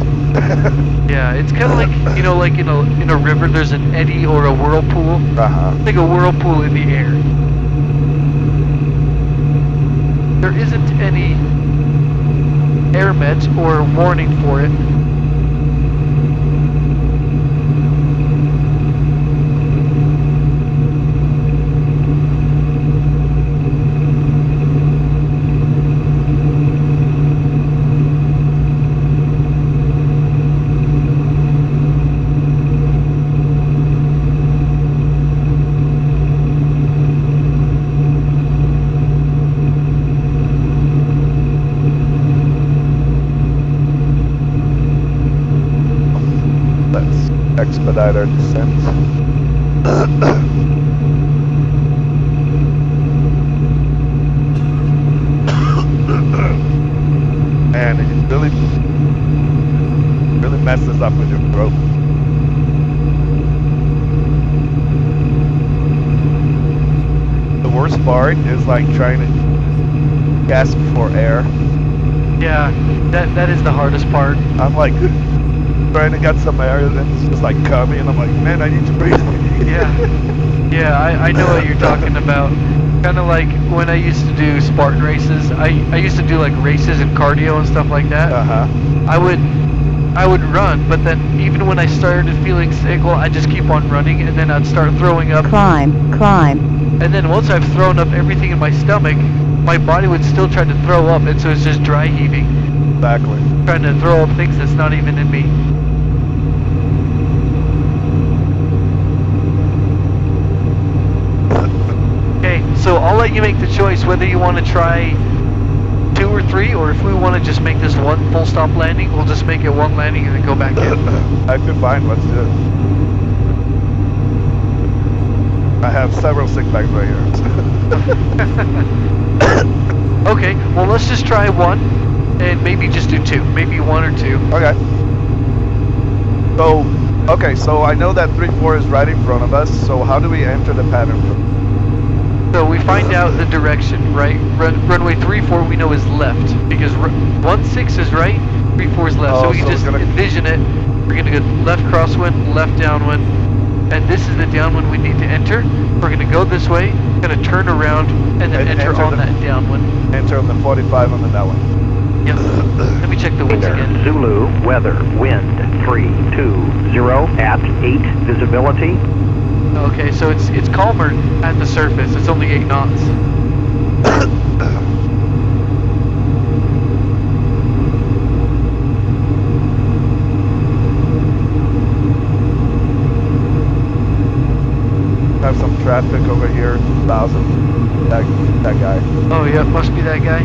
Yeah, it's kind of like, you know, like in a river there's an eddy or a whirlpool. Uh-huh. It's like a whirlpool in the air. There isn't any air met or warning for it. Expedite our descent. And it really messes up with your throat. The worst part is like trying to gasp for air. Yeah, that is the hardest part. I'm like trying to get some air and it's just like coming and I'm like, man, I need to breathe. Yeah, I know what you're talking about. Kind of like when I used to do Spartan races. I used to do like races and cardio and stuff like that. I would run, but then even when I started feeling sick, well, I just keep on running and then I'd start throwing up. Climb. And then once I've thrown up everything in my stomach, my body would still try to throw up, and so it's just dry heaving. Exactly. Trying to throw up things that's not even in me. Okay, so I'll let you make the choice whether you want to try 2 or 3, or if we want to just make this one full stop landing, we'll just make it one landing and then go back in. I feel fine, let's do it. I have several sick bags right here. Okay, well let's just try 1, and maybe just do 2, maybe 1 or 2. Okay. So I know that 3-4 is right in front of us, so how do we enter the pattern? So we find out the direction, right? Runway 34 we know is left, because 16 is right, 34 is left. Oh, so we can just envision it. We're going to go left crosswind, left downwind, and this is the downwind we need to enter. We're going to go this way, going to turn around, and then enter on that downwind. Enter on the 45 on the downwind. Yep. Let me check the winds again. Zulu, weather, wind, 320 at 8 visibility. Okay, so it's calmer at the surface. It's only 8 knots. Have some traffic over here, 1,000. That guy. Oh yeah, must be that guy.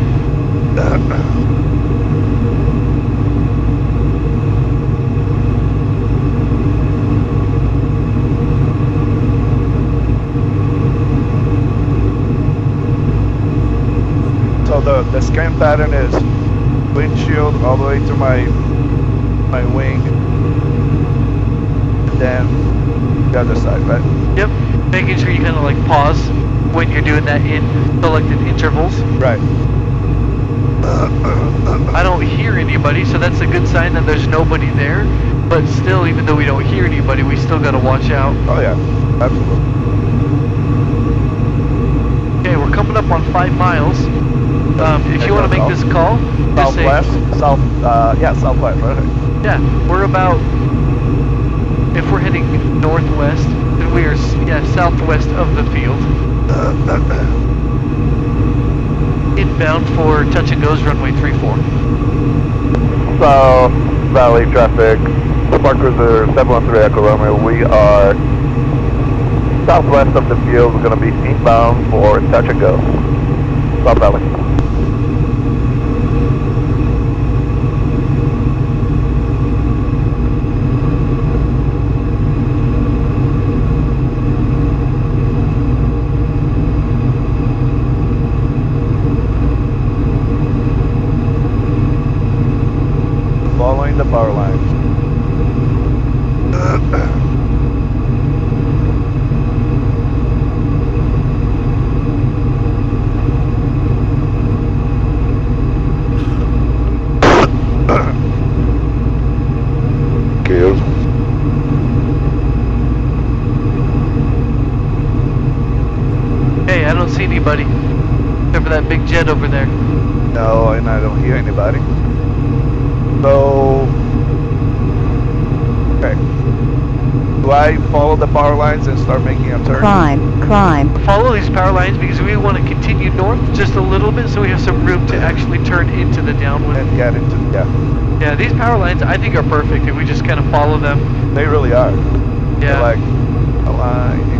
So the scan pattern is windshield all the way to my wing, and then the other side, right? Yep. Making sure you kind of like pause when you're doing that in selected intervals. Right. I don't hear anybody, so that's a good sign that there's nobody there. But still, even though we don't hear anybody, we still got to watch out. Oh yeah, absolutely. Okay, we're coming up on 5 miles. If you want to make this call, just say... Southwest? Southwest, right? Yeah, we're about... If we're heading northwest, then we are, southwest of the field. Inbound for touch and goes runway 34. South Valley traffic, SportCruiser 713 Echo Romeo. We are southwest of the field. We're going to be inbound for touch and go. South Valley. Following the power lines. Kills. Hey, I don't see anybody. Except for that big jet over there. No, and I don't hear anybody. So, okay. Do I follow the power lines and start making a turn? Climb. Follow these power lines because we want to continue north just a little bit so we have some room to actually turn into the downwind. And get into, yeah. Yeah, these power lines I think are perfect if we just kind of follow them. They really are. They're Yeah. like, align.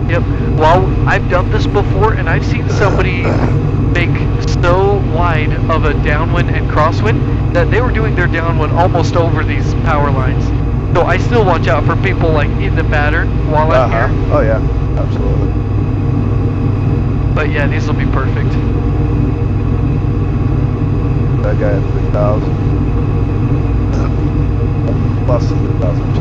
Yep. Well, I've done this before and I've seen somebody make so wide of a downwind and crosswind that they were doing their downwind almost over these power lines. So I still watch out for people like in the pattern while I'm here. Oh yeah, absolutely. But yeah, these will be perfect. That guy at 3,000. Plus 3,000.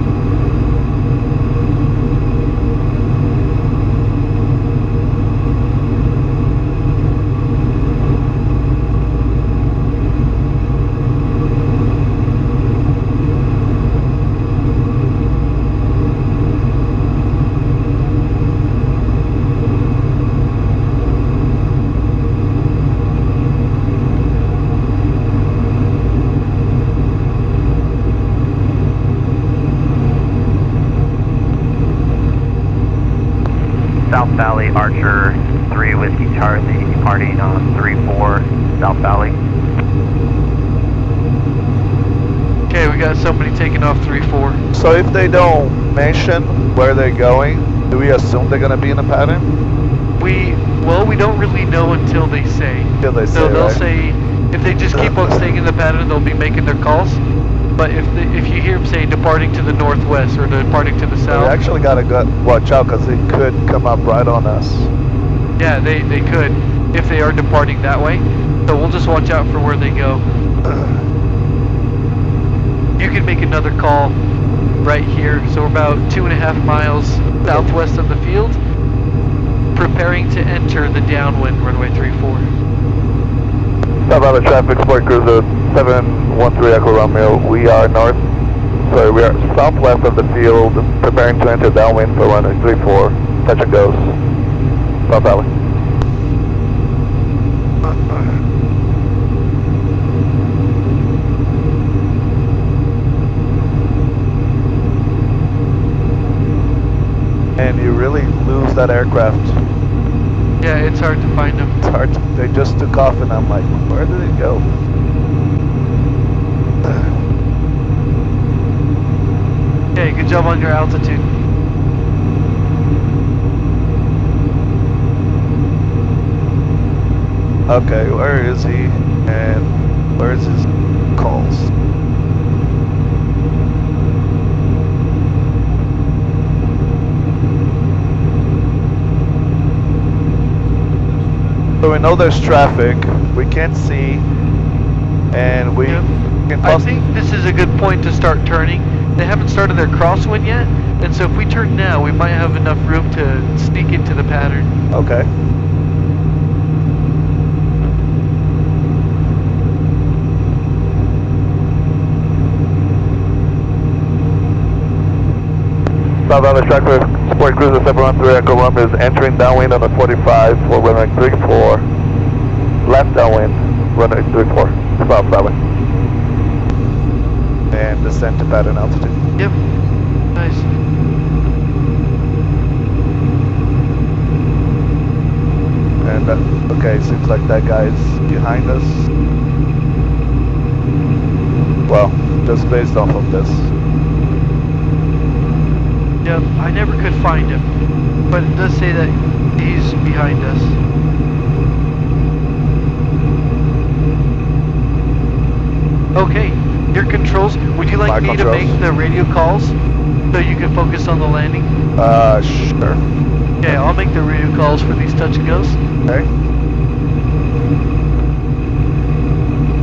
South Valley, Archer 3 Whiskey Charlie, departing on 3-4 South Valley. Okay, we got somebody taking off 3-4. So if they don't mention where they're going, do we assume they're gonna be in a pattern? We don't really know until they say. Till they So say, they'll right? say, if they just keep on staying in the pattern, they'll be making their calls. But if you hear them say departing to the northwest or departing to the So we south, actually gotta watch out because it could come up right on us. yeah, they could if they are departing that way. So we'll just watch out for where they go. You can make another call right here. So we're about 2.5 miles southwest of the field, preparing to enter the downwind runway 34. South Valley traffic, SportCruiser 713 Echo Romeo. We are we are southwest of the field, preparing to enter downwind for runway 34. Touch and goes. South Valley. And you really lose that aircraft. Yeah, it's hard to find them. It's hard. They just took off, and I'm like, where did it go? Okay, good job on your altitude. Okay, where is he? And where's his calls? So we know there's traffic. We can't see, and we Yep. can I think this is a good point to start turning. They haven't started their crosswind yet, and so if we turn now, we might have enough room to sneak into the pattern. Okay. South Valley traffic, SportCruiser 713 Echo Romeo is entering downwind on the 45 for runway 34. Left downwind, runway 34, South Valley. And descend to pattern altitude. Yep. Nice. And okay, seems like that guy's behind us. Well, just based off of this. Yep, I never could find him, but it does say that he's behind us. Okay, your controls. Would you like My me controls. to make the radio calls so you can focus on the landing? Sure. Okay, I'll make the radio calls for these touch and goes. Okay.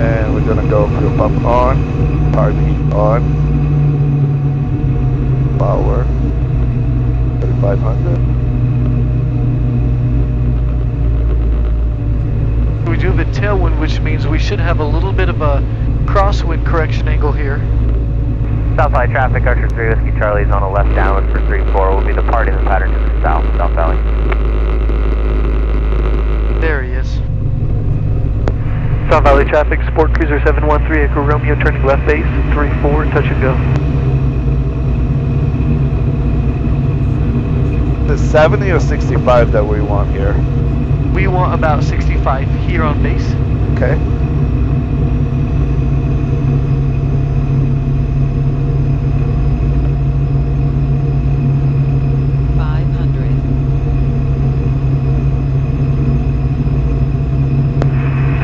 And we're gonna go fuel pump on, tire heat on, power 3500. We do have a tailwind, which means we should have a little bit of a crosswind correction angle here. Southside traffic, Usher 3 Whiskey Charlie is on a left downwind for 3-4. We'll be departing the pattern to the south, South Valley. There he is. South Valley traffic, SportCruiser 713 Echo Romeo turning left base, 3-4, touch and go. The 70 or 65 that we want here. We want about 65 here on base. Okay.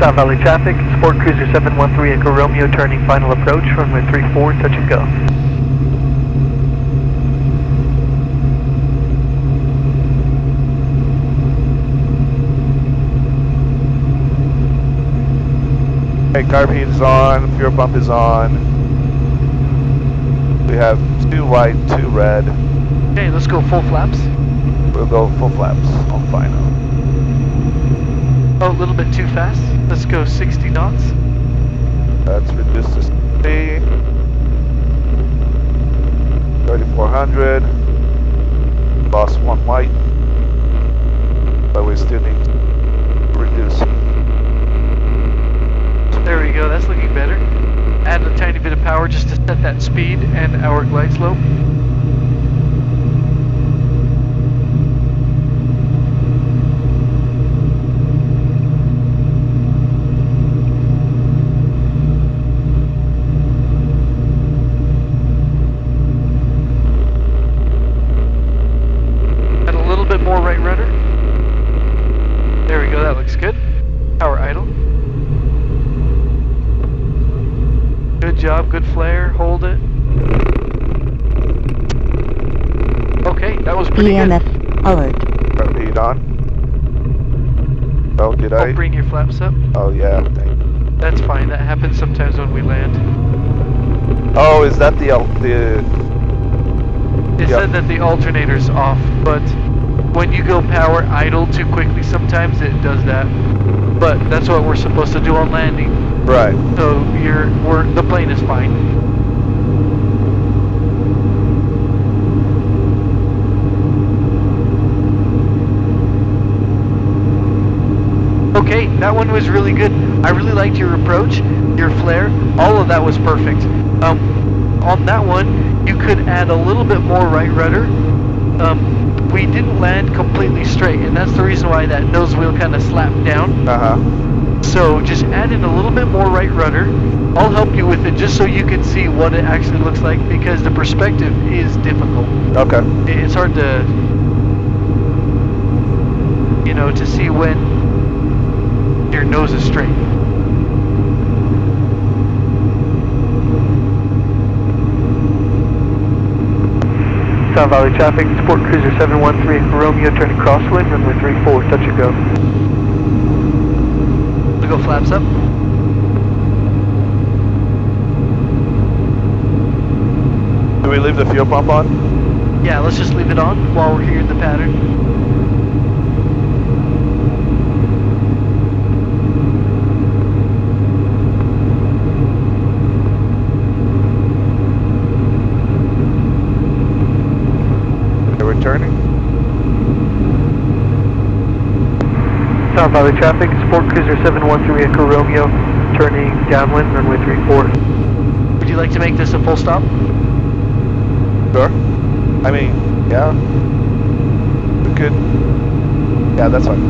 South Valley traffic, SportCruiser 713 Echo Romeo turning final approach, runway 34, touch and go. Okay, carb heat is on, fuel pump is on. We have 2 white, 2 red. Okay, let's go full flaps. We'll go full flaps on final. Oh, a little bit too fast. Let's go 60 knots. Let's reduce the speed. 3400. Lost 1 white. But we still need to reduce. There we go, that's looking better. Add a tiny bit of power just to set that speed and our glide slope. Add a little bit more right rudder. There we go, that looks good. Power idle. Good job, good flare, hold it. Okay, that was pretty EMF good. alert. Carb heat on. Oh, did I? I'll bring your flaps up. Oh, yeah, thank you. That's fine, that happens sometimes when we land. Oh, is that the It Yep. said that the alternator's off, but when you go power idle too quickly, sometimes it does that. But that's what we're supposed to do on landing. right. So the plane is fine. Okay, that one was really good. I really liked your approach, your flare, all of that was perfect. On that one, you could add a little bit more right rudder. We didn't land completely straight, and that's the reason why that nose wheel kind of slapped down. Uh-huh. So just add in a little bit more right rudder. I'll help you with it just so you can see what it actually looks like, because the perspective is difficult. Okay. It's hard to, to see when your nose is straight. South Valley traffic, SportCruiser 713 Echo Romeo turning crosswind, runway 34, touch and go. We go flaps up. Do we leave the fuel pump on? Yeah, let's just leave it on while we're here in the pattern. They're returning? South Valley traffic, SportCruiser 713 Echo Romeo turning downwind, runway 34. Would you like to make this a full stop? Sure. I mean, yeah. We could. Yeah, that's fine.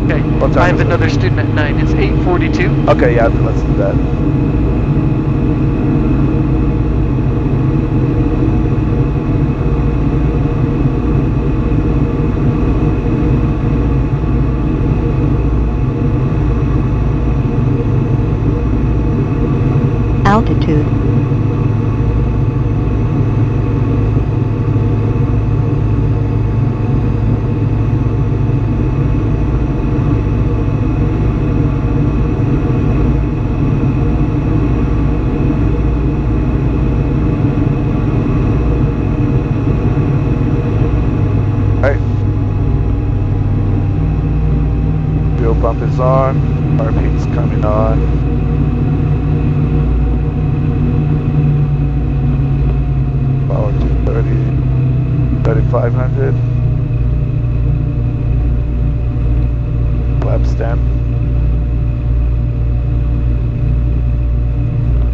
Okay. What time I have is it? another student at 9. It's 8:42. Okay, yeah, then let's do that. pump is on. RP's coming on. Power to 3,500. Lap stand.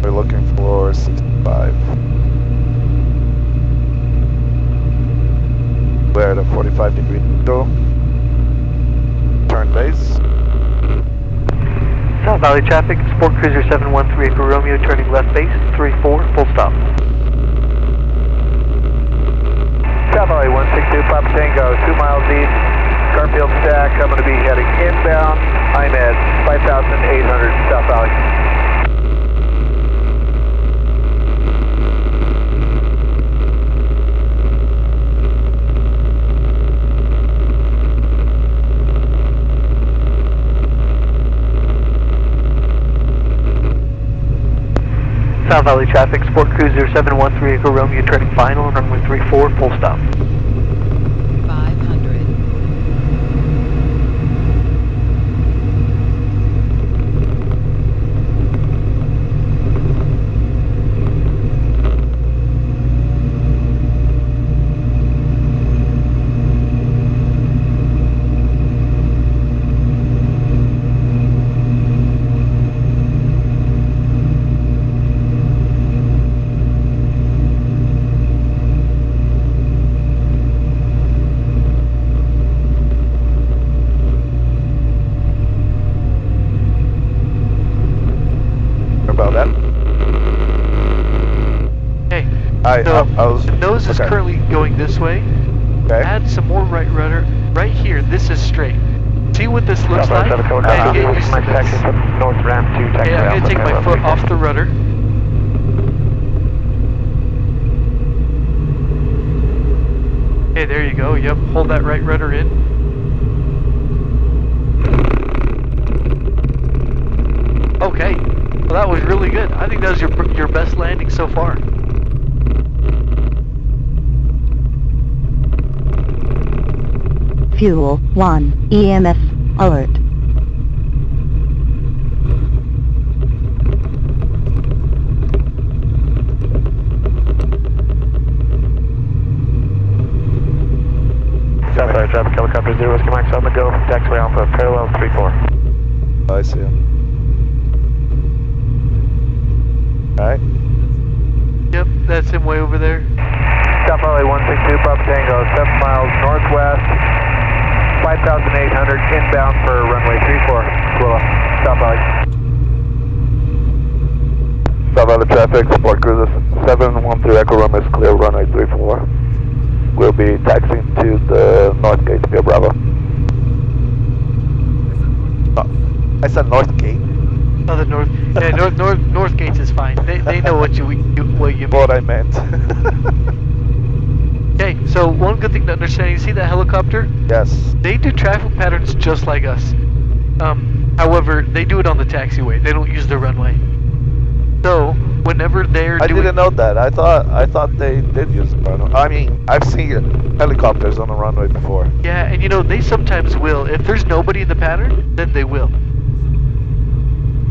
We're looking for 65. We're at a 45-degree angle. Turn base. South Valley traffic, SportCruiser 713 Echo Romeo, turning left base, 34, full stop. South Valley 162, Papa Tango, 2 miles east, Garfield Stack. I'm going to be heading inbound. I'm at 5,800 South Valley. South Valley traffic, SportCruiser 713 Echo Romeo, turning final on runway 34, full stop. 500. About that. Hey, I so was. the nose is okay. currently going this way. Okay. Add some more right rudder. Right here, this is straight. See what this looks like? And get used to this. North ramp to Okay, I'm going to take my foot off the rudder. Okay, there you go. Yep, hold that right rudder in. Okay, well that was really good. I think that was your best landing so far. Fuel 1, EMF, alert. South Valley traffic, helicopter 0, Whiskey Max on the go, taxiway Alpha, parallel 34. I see him. Alright. Yep, that's him way over there. South Valley 162, Papa Tango, 7 miles northwest, 5,800 inbound for runway 34, Aquila, South Valley. South Valley traffic, SportCruiser 713 Echo Romeo is clear, runway 34. We'll be taxiing to the north gate, Via Bravo. Oh, I said north gate. Oh, the north. Yeah, north gates is fine. They know what you mean. What I meant. Okay, so one good thing to understand, you see that helicopter? Yes. They do traffic patterns just like us. However, they do it on the taxiway. They don't use the runway. So, whenever they're I doing... didn't know that. I thought they did use the runway. I mean, I've seen helicopters on the runway before. Yeah, and you know, they sometimes will. If there's nobody in the pattern, then they will.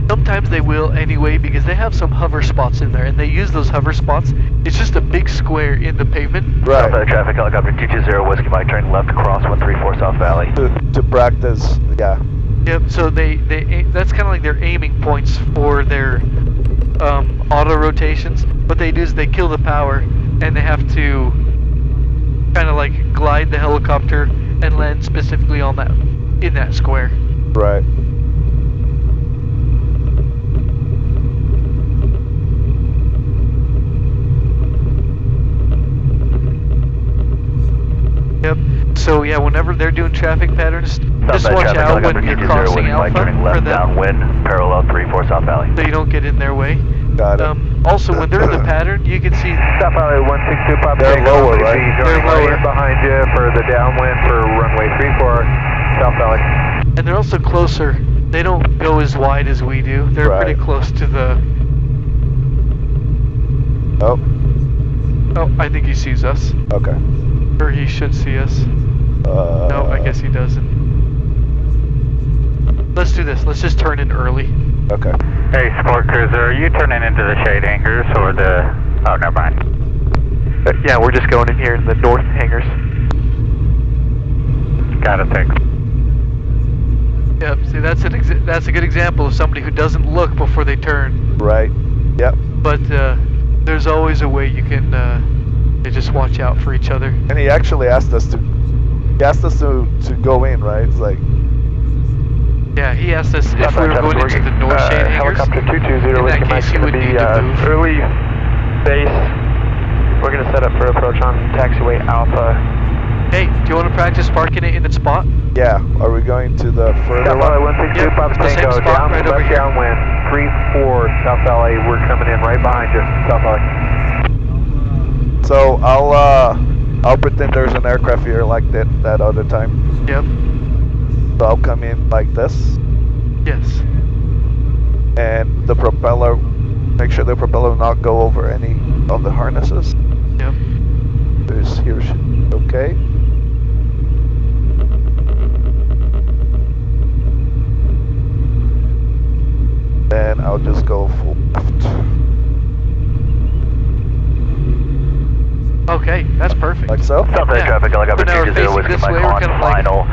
Sometimes they will anyway, because they have some hover spots in there, and they use those hover spots. It's just a big square in the pavement. Right. South Valley traffic, helicopter 220, Whiskey Mike, turning left across 134 South Valley. To practice, yeah. Yep, so that's kind of like their aiming points for their auto rotations. What they do is they kill the power, and they have to kind of like glide the helicopter and land specifically on that, in that square. Right. Yep. So yeah, whenever they're doing traffic patterns, just Southside watch traffic, out when helicopter you're 220, crossing Whiskey Mike, Alpha turning for left them, downwind, parallel 34 South Valley. so you don't get in their way. Got it. Also, when they're in the pattern, you can see South Valley 162, Papa They're Tango, lower, I'm gonna right? be They're joining right lower. in behind you for the downwind for runway 34 South Valley. and they're also closer. They don't go as wide as we do. They're Right. pretty close to the... Oh, Oh, I think he sees us. okay. Or he should see us. No, I guess he doesn't. let's do this. Let's just turn in early. Okay. Hey, SportCruiser, are you turning into the shade hangars or the... Oh, never mind. Yeah, we're just going in here in the north hangars. Got it, thanks. Yep. See, that's a good example of somebody who doesn't look before they turn. Right. Yep. But there's always a way you can just watch out for each other. And he actually asked us to go in, right? It's like, Yeah, he asked us if we were going into the north shade hangers. Helicopter 220 In with that your case, mic's you going would to be need to move. early base. We're going to set up for approach on taxiway Alpha. Hey, do you want to practice parking it in its spot? yeah. Are we going to the further South LA one? 162 Yep, Papa it's the same Tango, spot down, right over left here. downwind, 3-4 South LA, we're coming in right behind you, South LA. So I'll pretend there's an aircraft here like that other time. Yep. So I'll come in like this, Yes. and the propeller. Make sure the propeller will not go over any of the harnesses. Yep. Here's okay. Then I'll just go full left. Okay, that's perfect. Like so? South LA Yeah. traffic, helicopter So now we're 220 facing with this my way, we're on kind of like, final in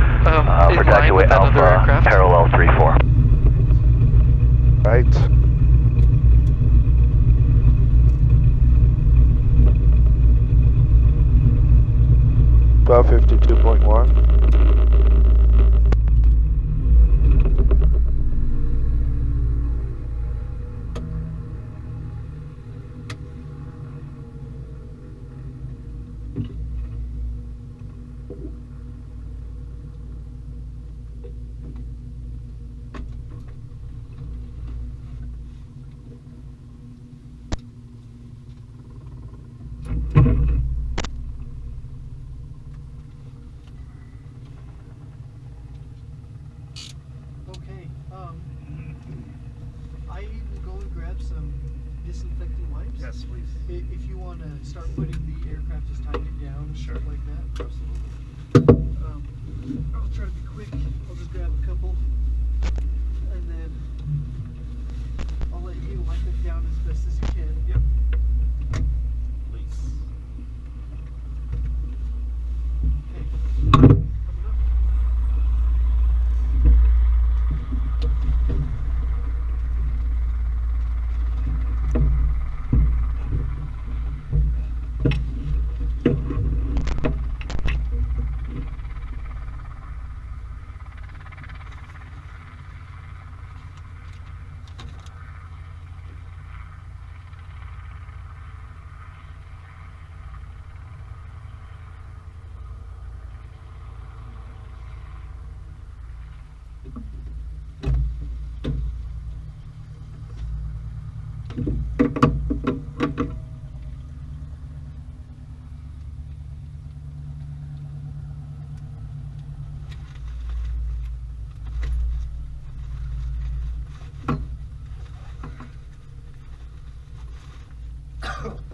for line taxiway with that other Alpha, aircraft. parallel 34. Right. About 52.1. Okay, I will go and grab some disinfecting wipes. Yes, please. If you want to start putting the aircraft, just tying it down and stuff like that. Absolutely. I'll try to be quick. I'll just grab a couple, and then I'll let you wipe it down as best as you can. Yep. Please. Okay. Coming up.